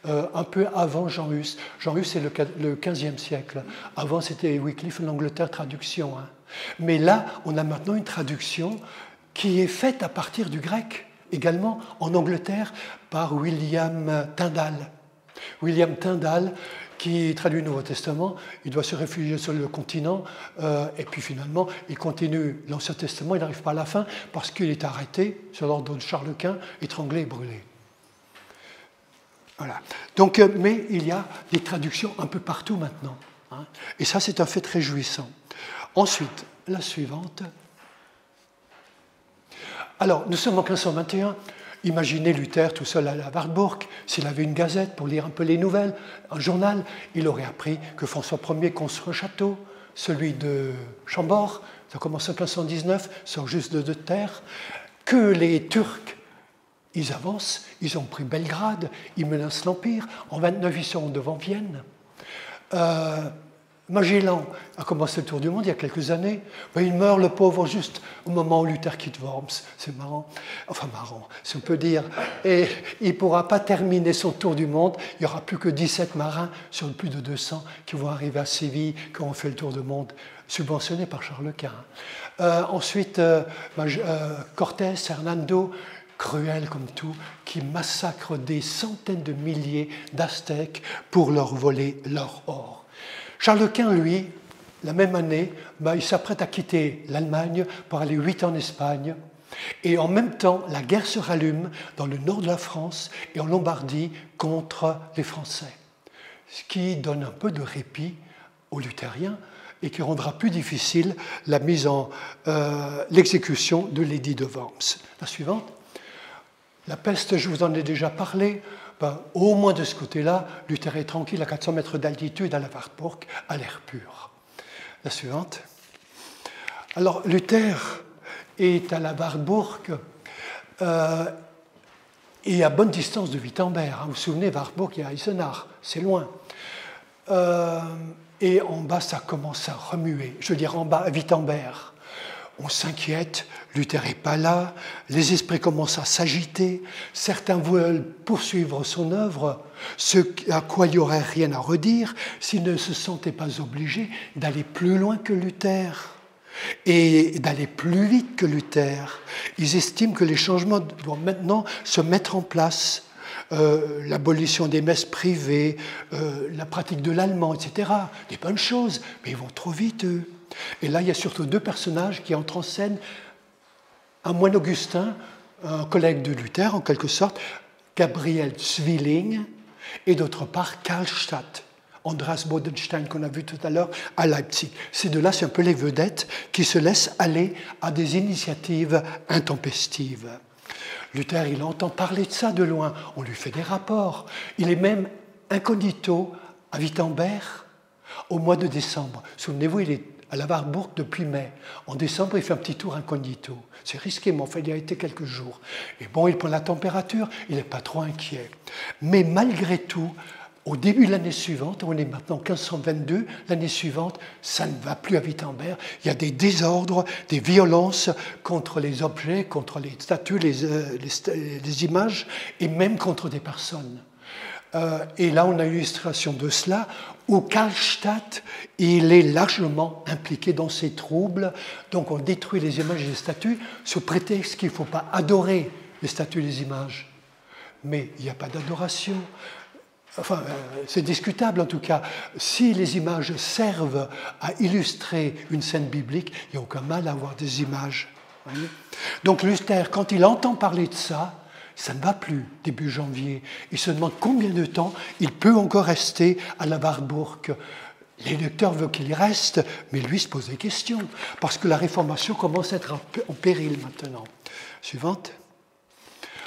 Un peu avant Jean Hus. Jean Hus, c'est le 15e siècle. Avant, c'était Wycliffe en Angleterre, traduction. Hein. Mais là, on a maintenant une traduction qui est faite à partir du grec, également en Angleterre, par William Tyndale. William Tyndale, qui traduit le Nouveau Testament, il doit se réfugier sur le continent, et puis finalement, il continue l'Ancien Testament, il n'arrive pas à la fin, parce qu'il est arrêté, sur l'ordre de Charles Quint, étranglé et brûlé. Voilà. Donc, mais il y a des traductions un peu partout maintenant. Hein, et ça, c'est un fait réjouissant. Ensuite, la suivante. Alors, nous sommes en 1521. Imaginez Luther tout seul à la Wartburg. S'il avait une gazette pour lire un peu les nouvelles, un journal, il aurait appris que François Ier construit un château, celui de Chambord, ça commence en 1519, sort juste de terre, que les Turcs, ils avancent, ils ont pris Belgrade, ils menacent l'Empire. En 29, ils sont devant Vienne. Magellan a commencé le tour du monde il y a quelques années. Ben, il meurt, le pauvre, juste au moment où Luther quitte Worms. C'est marrant. Enfin, marrant, si on peut dire. Et il ne pourra pas terminer son tour du monde. Il n'y aura plus que 17 marins sur plus de 200 qui vont arriver à Séville, qui ont fait le tour du monde, subventionné par Charles Quint. Ensuite, Cortés, Hernando, cruel comme tout, qui massacrent des centaines de milliers d'Aztèques pour leur voler leur or. Charles Quint, lui, la même année, il s'apprête à quitter l'Allemagne pour aller 8 ans en Espagne. Et en même temps, la guerre se rallume dans le nord de la France et en Lombardie contre les Français. Ce qui donne un peu de répit aux luthériens et qui rendra plus difficile la l'exécution de l'édit de Worms. La suivante. La peste, je vous en ai déjà parlé. Au moins de ce côté-là, Luther est tranquille à 400 mètres d'altitude à la Wartburg, à l'air pur. La suivante. Alors, Luther est à la Wartburg et à bonne distance de Wittenberg. Vous vous souvenez, Wartburg, il y a Eisenach, c'est loin. Et en bas, ça commence à remuer. Je veux dire, en bas, à Wittenberg. On s'inquiète, Luther n'est pas là, les esprits commencent à s'agiter, certains veulent poursuivre son œuvre, ce à quoi il n'y aurait rien à redire s'ils ne se sentaient pas obligés d'aller plus loin que Luther et d'aller plus vite que Luther. Ils estiment que les changements doivent maintenant se mettre en place. L'abolition des messes privées, la pratique de l'allemand, etc. Des bonnes choses, mais ils vont trop vite, eux. Et là, il y a surtout deux personnages qui entrent en scène. Un moine augustin, un collègue de Luther, en quelque sorte, Gabriel Zwilling, et d'autre part, Karlstadt, Andreas Bodenstein, qu'on a vu tout à l'heure à Leipzig. Ces deux-là, c'est un peu les vedettes qui se laissent aller à des initiatives intempestives. Luther, il entend parler de ça de loin. On lui fait des rapports. Il est même incognito à Wittenberg au mois de décembre. Souvenez-vous, il est à la Wartburg depuis mai. En décembre, il fait un petit tour incognito. C'est risqué, mais en fait, il y a été quelques jours. Et bon, il prend la température, il n'est pas trop inquiet. Mais malgré tout, au début de l'année suivante, on est maintenant en 1522, l'année suivante, ça ne va plus à Wittenberg. Il y a des désordres, des violences contre les objets, contre les statues, les images, et même contre des personnes. Et là, on a une illustration de cela, où Karlstadt, il est largement impliqué dans ces troubles. Donc on détruit les images et les statues sous prétexte qu'il ne faut pas adorer les statues et les images. Mais il n'y a pas d'adoration. Enfin, c'est discutable en tout cas. Si les images servent à illustrer une scène biblique, il n'y a aucun mal à avoir des images. Voyez ? Donc Luther, quand il entend parler de ça, ça ne va plus, début janvier. Il se demande combien de temps il peut encore rester à la Wartburg. Les lecteurs veulent qu'il y reste, mais lui se pose des questions, parce que la Réformation commence à être en péril maintenant. Suivante.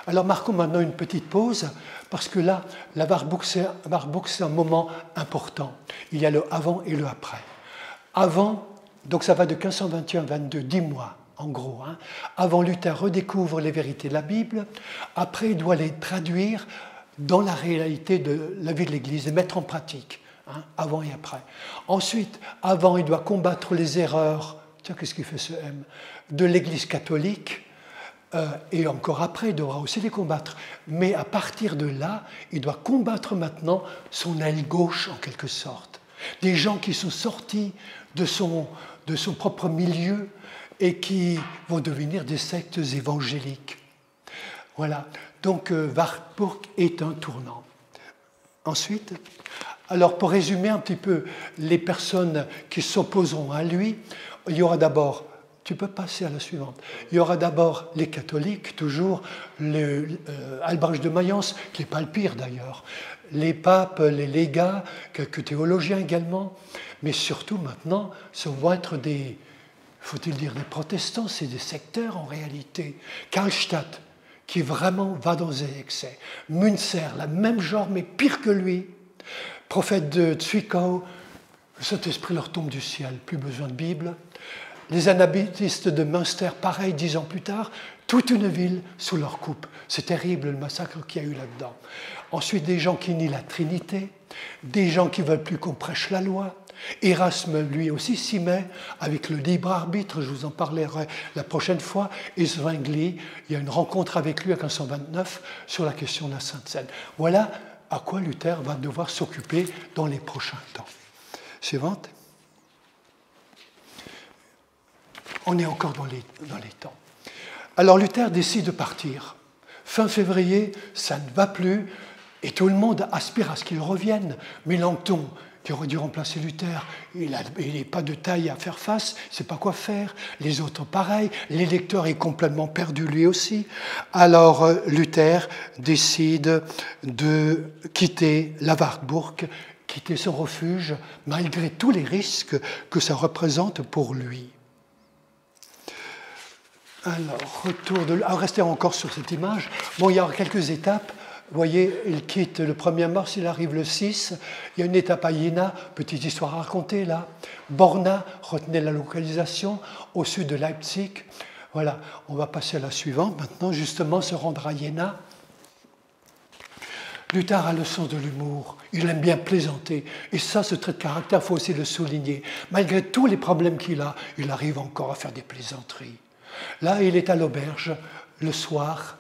Alors marquons maintenant une petite pause, parce que là, la Wartburg, c'est un moment important. Il y a le avant et le après. Avant, donc ça va de 1521 à 22, 10 mois. en gros. Hein. Avant, Luther redécouvre les vérités de la Bible. Après, il doit les traduire dans la réalité de la vie de l'Église, les mettre en pratique, hein, avant et après. Ensuite, avant, il doit combattre les erreurs, tiens, qu'est-ce qu'il fait ce M, de l'Église catholique, et encore après, il devra aussi les combattre. Mais à partir de là, il doit combattre maintenant son aile gauche, en quelque sorte. Des gens qui sont sortis de son propre milieu et qui vont devenir des sectes évangéliques. Voilà. Donc, Wartburg est un tournant. Ensuite, alors pour résumer un petit peu les personnes qui s'opposeront à lui, il y aura d'abord, tu peux passer à la suivante, il y aura d'abord les catholiques, toujours, Albrecht de Mayence, qui n'est pas le pire d'ailleurs, les papes, les légats, quelques théologiens également, mais surtout maintenant, ce vont être des, faut-il dire des protestants, c'est des sectaires en réalité. Karlstadt, qui vraiment va dans les excès. Münzer, la même genre, mais pire que lui. Prophète de Zwickau, le Saint-Esprit leur tombe du ciel, plus besoin de Bible. Les anabaptistes de Münster, pareil, 10 ans plus tard, toute une ville sous leur coupe. C'est terrible le massacre qu'il y a eu là-dedans. Ensuite, des gens qui nient la Trinité, des gens qui ne veulent plus qu'on prêche la loi. Erasme, lui aussi, s'y met avec le libre arbitre, je vous en parlerai la prochaine fois, et Zwingli, il y a une rencontre avec lui en 1529 sur la question de la Sainte Seine. Voilà à quoi Luther va devoir s'occuper dans les prochains temps. Suivante. On est encore dans les temps. Alors Luther décide de partir. Fin février, ça ne va plus, et tout le monde aspire à ce qu'il revienne. Melanchthon, qui aurait dû remplacer Luther, il n'est pas de taille à faire face, il ne sait pas quoi faire. Les autres, pareil. L'électeur est complètement perdu lui aussi. Alors Luther décide de quitter la Wartburg, quitter son refuge, malgré tous les risques que ça représente pour lui. Alors, restez encore sur cette image. Bon, il y a quelques étapes. Vous voyez, il quitte le 1er mars, il arrive le 6. Il y a une étape à Jena, petite histoire à raconter là. Borna, retenez la localisation, au sud de Leipzig. Voilà, on va passer à la suivante. Maintenant, justement, se rendre à Jena. Luther a le sens de l'humour, il aime bien plaisanter. Et ça, ce trait de caractère, il faut aussi le souligner. Malgré tous les problèmes qu'il a, il arrive encore à faire des plaisanteries. Là, il est à l'auberge le soir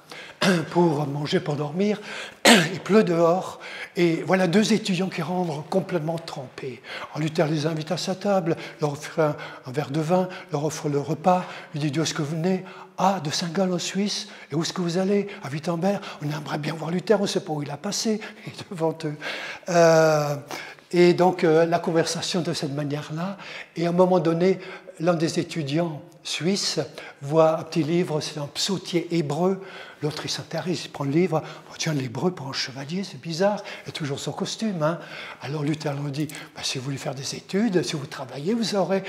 pour manger, pour dormir. Il pleut dehors. Et voilà deux étudiants qui rentrent complètement trempés. Alors, Luther les invite à sa table, leur offre un verre de vin, leur offre le repas. Il dit, d'où est-ce que vous venez? Ah, de Saint-Gall en Suisse. Et où est-ce que vous allez? À Wittenberg. On aimerait bien voir Luther, on ne sait pas où il a passé. Il est devant eux. Et donc, la conversation de cette manière-là. Et à un moment donné, l'un des étudiants suisses voit un petit livre, c'est un psautier hébreu. L'autre, il s'intéresse, il prend le livre. Oh, tiens, l'hébreu pour un chevalier, c'est bizarre. Il a toujours son costume. Hein. Alors Luther lui dit, si vous voulez faire des études, si vous travaillez, vous arriverez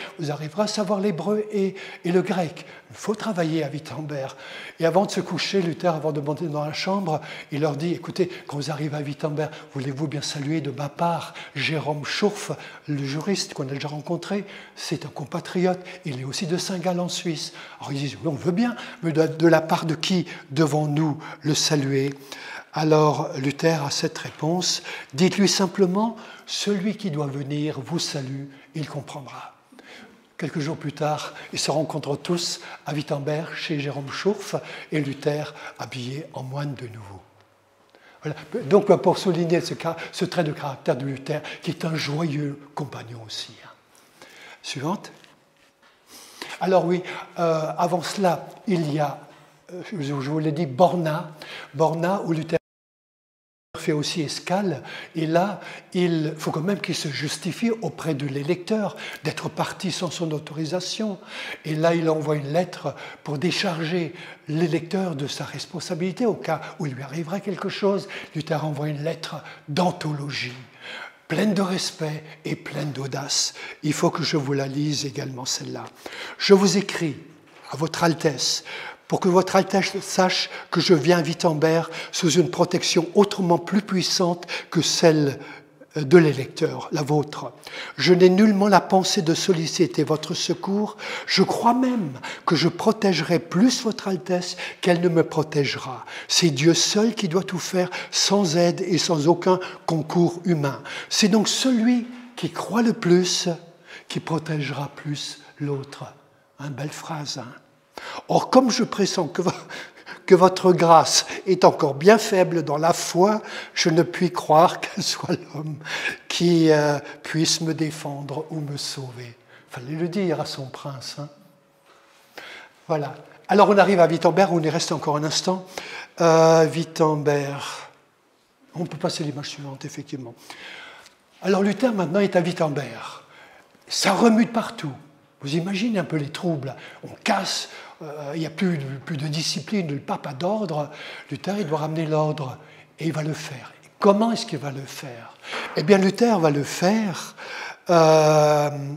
à savoir l'hébreu et le grec. Il faut travailler à Wittenberg. Et avant de se coucher, Luther, avant de monter dans la chambre, il leur dit, écoutez, quand vous arrivez à Wittenberg, voulez-vous bien saluer de ma part Jérôme Schurf, le juriste qu'on a déjà rencontré. C'est un compatriote. Il est aussi de Saint-Gall en Suisse. Alors ils disent, oui, on veut bien, mais de la part de qui devons-nous le saluer? Alors Luther a cette réponse, dites-lui simplement, celui qui doit venir vous salue, il comprendra. Quelques jours plus tard, ils se rencontrent tous à Wittenberg chez Jérôme Schurf et Luther habillé en moine de nouveau. Voilà. Donc pour souligner ce trait de caractère de Luther, qui est un joyeux compagnon aussi. Suivante. Alors oui, avant cela, il y a, je vous l'ai dit, Borna où Luther fait aussi escale, et là, il faut quand même qu'il se justifie auprès de l'électeur d'être parti sans son autorisation. Et là, il envoie une lettre pour décharger l'électeur de sa responsabilité au cas où il lui arriverait quelque chose. Luther envoie une lettre d'anthologie, pleine de respect et pleine d'audace. Il faut que je vous la lise également, celle-là. Je vous écris, à votre Altesse, pour que votre Altesse sache que je viens à Wittenberg sous une protection autrement plus puissante que celle de l'électeur, la vôtre. Je n'ai nullement la pensée de solliciter votre secours. Je crois même que je protégerai plus votre Altesse qu'elle ne me protégera. C'est Dieu seul qui doit tout faire sans aide et sans aucun concours humain. C'est donc celui qui croit le plus qui protégera plus l'autre. Belle phrase, hein? Or, comme je pressens que votre grâce est encore bien faible dans la foi, je ne puis croire qu'elle soit l'homme qui puisse me défendre ou me sauver. Il fallait le dire à son prince. Hein. Voilà. Alors on arrive à Wittenberg, on y reste encore un instant. Wittenberg. On peut passer l'image suivante, effectivement. Alors Luther maintenant est à Wittenberg. Ça remue de partout. Vous imaginez un peu les troubles. On casse, il n'y a plus de discipline, le pape a d'ordre. Luther, il doit ramener l'ordre et il va le faire. Et comment est-ce qu'il va le faire? Eh bien, Luther va le faire,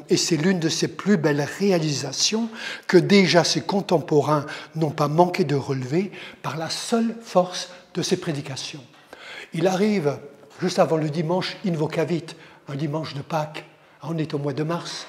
et c'est l'une de ses plus belles réalisations que déjà ses contemporains n'ont pas manqué de relever par la seule force de ses prédications. Il arrive juste avant le dimanche Invocavit, un dimanche de Pâques. On est au mois de mars.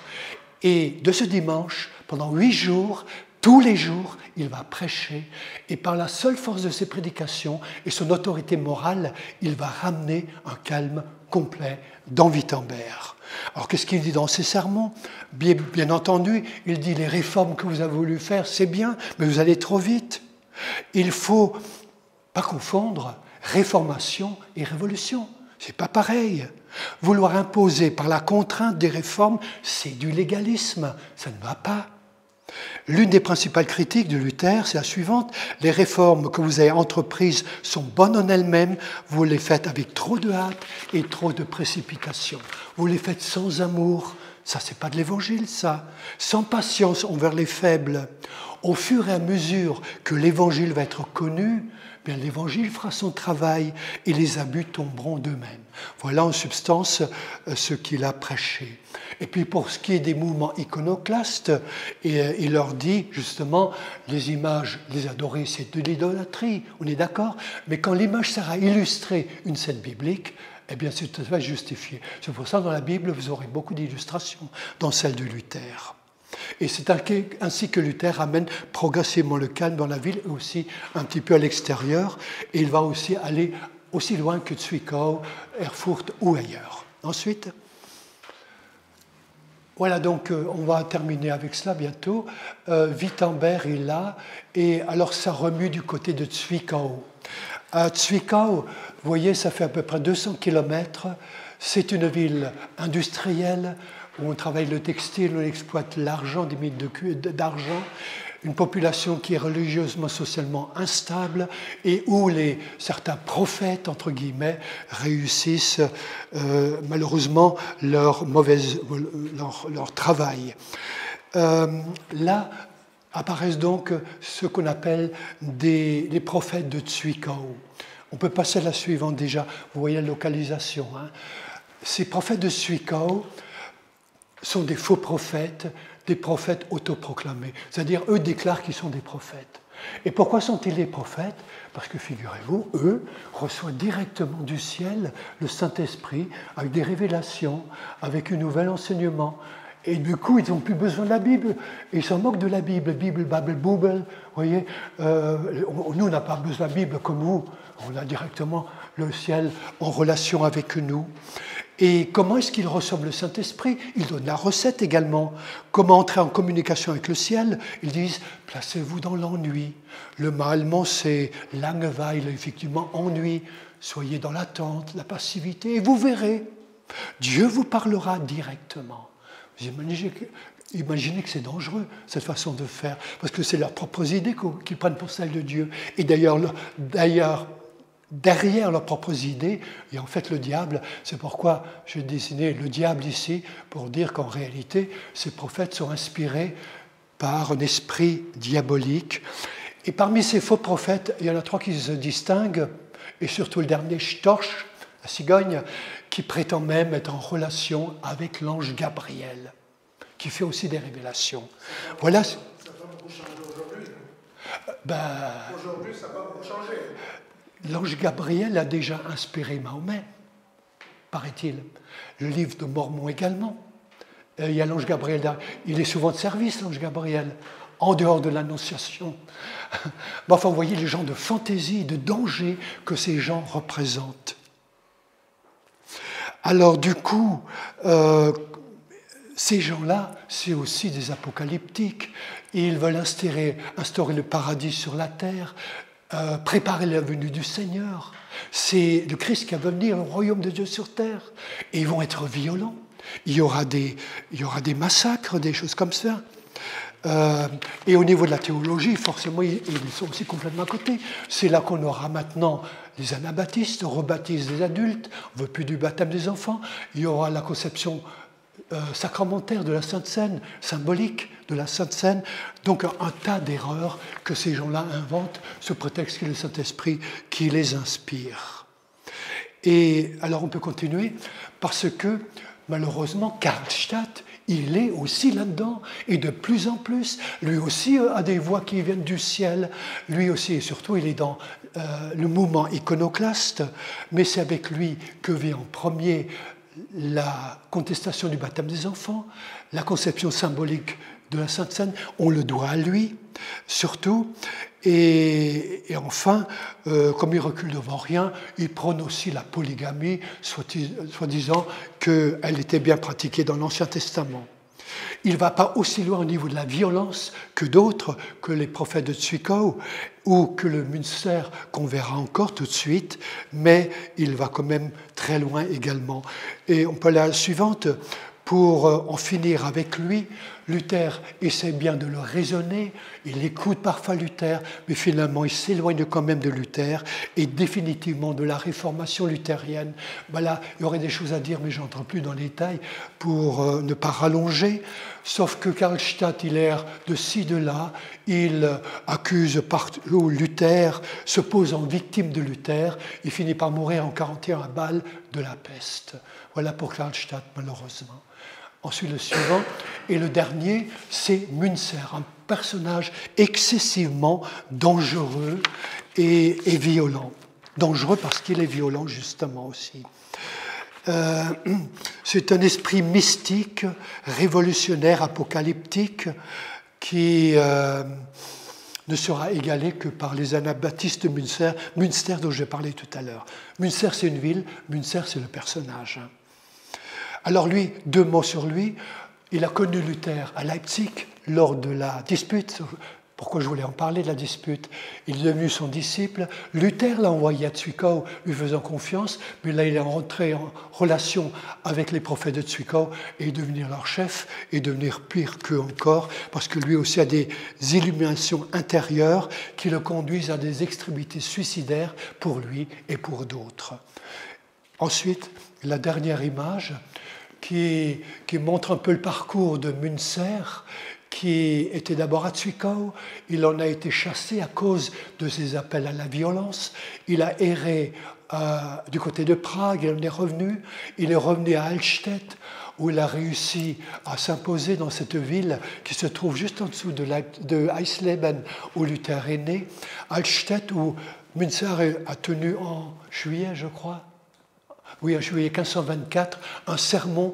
Et de ce dimanche, pendant 8 jours, tous les jours, il va prêcher. Et par la seule force de ses prédications et son autorité morale, il va ramener un calme complet dans Wittenberg. Alors qu'est-ce qu'il dit dans ses sermons? Bien entendu, il dit les réformes que vous avez voulu faire, c'est bien, mais vous allez trop vite. Il ne faut pas confondre réformation et révolution. C'est pas pareil. Vouloir imposer par la contrainte des réformes, c'est du légalisme. Ça ne va pas. L'une des principales critiques de Luther, c'est la suivante. Les réformes que vous avez entreprises sont bonnes en elles-mêmes. Vous les faites avec trop de hâte et trop de précipitation. Vous les faites sans amour. Ça, c'est pas de l'évangile, ça. Sans patience envers les faibles. Au fur et à mesure que l'évangile va être connu, bien l'évangile fera son travail et les abus tomberont d'eux-mêmes. Voilà en substance ce qu'il a prêché. Et puis pour ce qui est des mouvements iconoclastes, il leur dit justement, les images, les adorer, c'est de l'idolâtrie, on est d'accord, mais quand l'image sert à illustrer une scène biblique, eh bien c'est tout à fait justifié. C'est pour ça que dans la Bible, vous aurez beaucoup d'illustrations dans celle de Luther. Et c'est ainsi que Luther amène progressivement le calme dans la ville et aussi un petit peu à l'extérieur. Et il va aussi aller aussi loin que Zwickau, Erfurt ou ailleurs. Ensuite, voilà, donc on va terminer avec cela bientôt. Wittenberg est là, et alors ça remue du côté de Zwickau. À Zwickau, vous voyez, ça fait à peu près 200 km. C'est une ville industrielle, où on travaille le textile, on exploite l'argent, des mines d'argent, une population qui est religieusement, socialement instable et où certains prophètes, entre guillemets, réussissent malheureusement leur travail. Là apparaissent donc ce qu'on appelle les prophètes de Zwickau. On peut passer à la suivante déjà, vous voyez la localisation. Hein. Ces prophètes de Zwickau sont des faux prophètes, des prophètes autoproclamés. C'est-à-dire, eux déclarent qu'ils sont des prophètes. Et pourquoi sont-ils des prophètes? Parce que, figurez-vous, eux reçoivent directement du ciel le Saint-Esprit avec des révélations, avec un nouvel enseignement. Et du coup, ils n'ont plus besoin de la Bible. Ils s'en moquent de la Bible. Bible, Babel, Boubel. Vous voyez, nous, on n'a pas besoin de la Bible comme vous. On a directement le ciel en relation avec nous. Et comment est-ce qu'ils reçoivent le Saint-Esprit? Ils donnent la recette également. Comment entrer en communication avec le ciel? Ils disent, placez-vous dans l'ennui. Le mot allemand, c'est Langeweile, effectivement, ennui. Soyez dans l'attente, la passivité, et vous verrez. Dieu vous parlera directement. Vous imaginez que c'est dangereux, cette façon de faire, parce que c'est leurs propres idées qu'ils prennent pour celles de Dieu. Et d'ailleurs, derrière leurs propres idées, il y a en fait le diable. C'est pourquoi j'ai dessiné le diable ici, pour dire qu'en réalité, ces prophètes sont inspirés par un esprit diabolique. Et parmi ces faux prophètes, il y en a 3 qui se distinguent, et surtout le dernier, Storch, la cigogne, qui prétend même être en relation avec l'ange Gabriel, qui fait aussi des révélations. Voilà. Ça va beaucoup changer aujourd'hui. Ben, Aujourd'hui, ça va beaucoup changer. l'ange Gabriel a déjà inspiré Mahomet. paraît-il. Le livre de Mormon également. Il y a l'ange Gabriel, il est souvent de service, l'ange Gabriel, en dehors de l'Annonciation. Mais enfin, vous voyez les gens de fantaisie, de danger que ces gens représentent. Alors du coup, ces gens-là, c'est aussi des apocalyptiques. Ils veulent instaurer le paradis sur la terre, préparer la venue du Seigneur. C'est le Christ qui va venir, le royaume de Dieu sur terre. Et ils vont être violents. Il y aura des massacres, des choses comme ça. Et au niveau de la théologie, forcément, ils sont aussi complètement à côté. C'est là qu'on aura maintenant les anabaptistes, on rebaptise les adultes, on ne veut plus du baptême des enfants. Il y aura la conception sacramentaire de la Sainte Seine, symbolique de la Sainte Seine. Donc un tas d'erreurs que ces gens-là inventent sous prétexte que le Saint-Esprit qui les inspire. Et alors on peut continuer parce que malheureusement Karlstadt, il est aussi là-dedans, et de plus en plus, lui aussi a des voix qui viennent du ciel, lui aussi, et surtout, il est dans le mouvement iconoclaste, mais c'est avec lui que vient en premier la contestation du baptême des enfants, la conception symbolique de la Sainte Seine, on le doit à lui, surtout. Et enfin, comme il recule devant rien, il prône aussi la polygamie, soi-disant qu'elle était bien pratiquée dans l'Ancien Testament. Il ne va pas aussi loin au niveau de la violence que d'autres, que les prophètes de Zwickau ou que le Münster, qu'on verra encore tout de suite, mais il va quand même très loin également. Et on peut aller à la suivante. Pour en finir avec lui, Luther essaie bien de le raisonner, il écoute parfois Luther, mais finalement il s'éloigne quand même de Luther et définitivement de la réformation luthérienne. Ben là, il y aurait des choses à dire, mais je n'entre plus dans les détails pour ne pas rallonger. Sauf que Karlstadt, il erre de ci, de là, il accuse partout Luther, se pose en victime de Luther, il finit par mourir en 41 à Bâle de la peste. Voilà pour Karlstadt, malheureusement. Ensuite, le suivant, et le dernier, c'est Münzer, un personnage excessivement dangereux et violent. Dangereux parce qu'il est violent, justement, aussi. C'est un esprit mystique, révolutionnaire, apocalyptique, qui ne sera égalé que par les anabaptistes de Münster dont j'ai parlé tout à l'heure. Münster, c'est une ville, Münzer, c'est le personnage. Alors lui, 2 mots sur lui, il a connu Luther à Leipzig lors de la dispute. Pourquoi je voulais en parler de la dispute? Il est devenu son disciple. Luther l'a envoyé à Zwickau, lui faisant confiance, mais là il est rentré en relation avec les prophètes de Zwickau et devenir leur chef et devenir pire qu'eux encore, parce que lui aussi a des illuminations intérieures qui le conduisent à des extrémités suicidaires pour lui et pour d'autres. Ensuite, la dernière image qui montre un peu le parcours de Münzer, qui était d'abord à Zwickau. Il en a été chassé à cause de ses appels à la violence. Il a erré du côté de Prague, il en est revenu. Il est revenu à Altstedt, où il a réussi à s'imposer dans cette ville qui se trouve juste en dessous de Eisleben, où Luther est né. Altstedt, où Münzer a tenu en juillet, je crois, oui, en juillet 1524, un sermon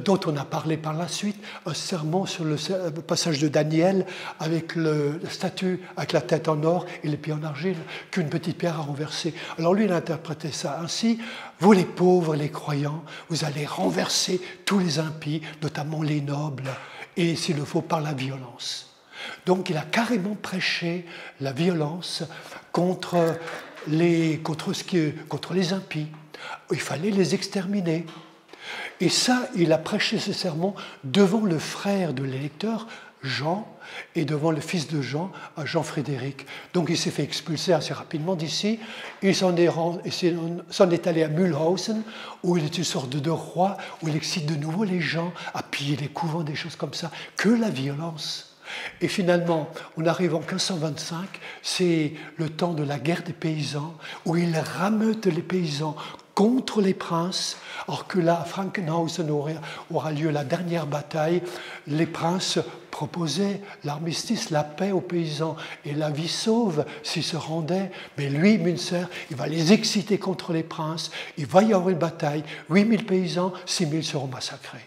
dont on a parlé par la suite, un sermon sur le passage de Daniel avec la statue avec la tête en or et les pieds en argile qu'une petite pierre a renversé. Alors lui, il a interprété ça ainsi: vous les pauvres, les croyants, vous allez renverser tous les impies, notamment les nobles, et s'il le faut par la violence. Donc il a carrément prêché la violence contre les impies. Il fallait les exterminer. Et ça, il a prêché ce sermon devant le frère de l'électeur, Jean, et devant le fils de Jean, Jean-Frédéric. Donc il s'est fait expulser assez rapidement d'ici. Il s'en est allé à Mühlhausen, où il est une sorte de roi, où il excite de nouveau les gens à piller les couvents, des choses comme ça. Que la violence. Et finalement, on arrive en 1525, c'est le temps de la guerre des paysans, où il rameute les paysans contre les princes, alors que là, à Frankenhausen aura lieu la dernière bataille. Les princes proposaient l'armistice, la paix aux paysans et la vie sauve s'ils se rendaient. Mais lui, Münzer, il va les exciter contre les princes. Il va y avoir une bataille. 8000 paysans, 6000 seront massacrés.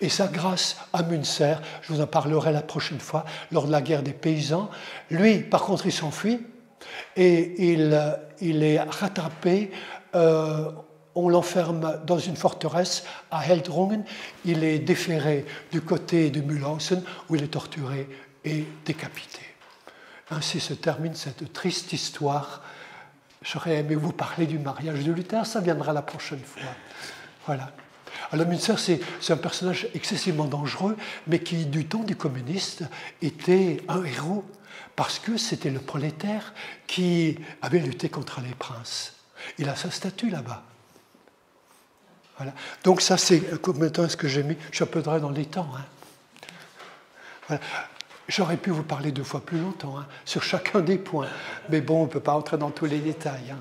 Et ça, grâce à Münzer, je vous en parlerai la prochaine fois, lors de la guerre des paysans. Lui, par contre, il s'enfuit et il est rattrapé. On l'enferme dans une forteresse à Heldrungen. Il est déféré du côté de Mühlhausen, où il est torturé et décapité. Ainsi se termine cette triste histoire. J'aurais aimé vous parler du mariage de Luther, ça viendra la prochaine fois. Voilà. Alors Münzer, c'est un personnage excessivement dangereux, mais qui, du temps des communistes, était un héros, parce que c'était le prolétaire qui avait lutté contre les princes. Il a sa statue là-bas. Voilà. Donc ça, c'est combien de temps est-ce que j'ai mis? Je suis à peu près dans les temps. Hein. Voilà. J'aurais pu vous parler 2 fois plus longtemps sur chacun des points, mais bon, on ne peut pas entrer dans tous les détails. Hein.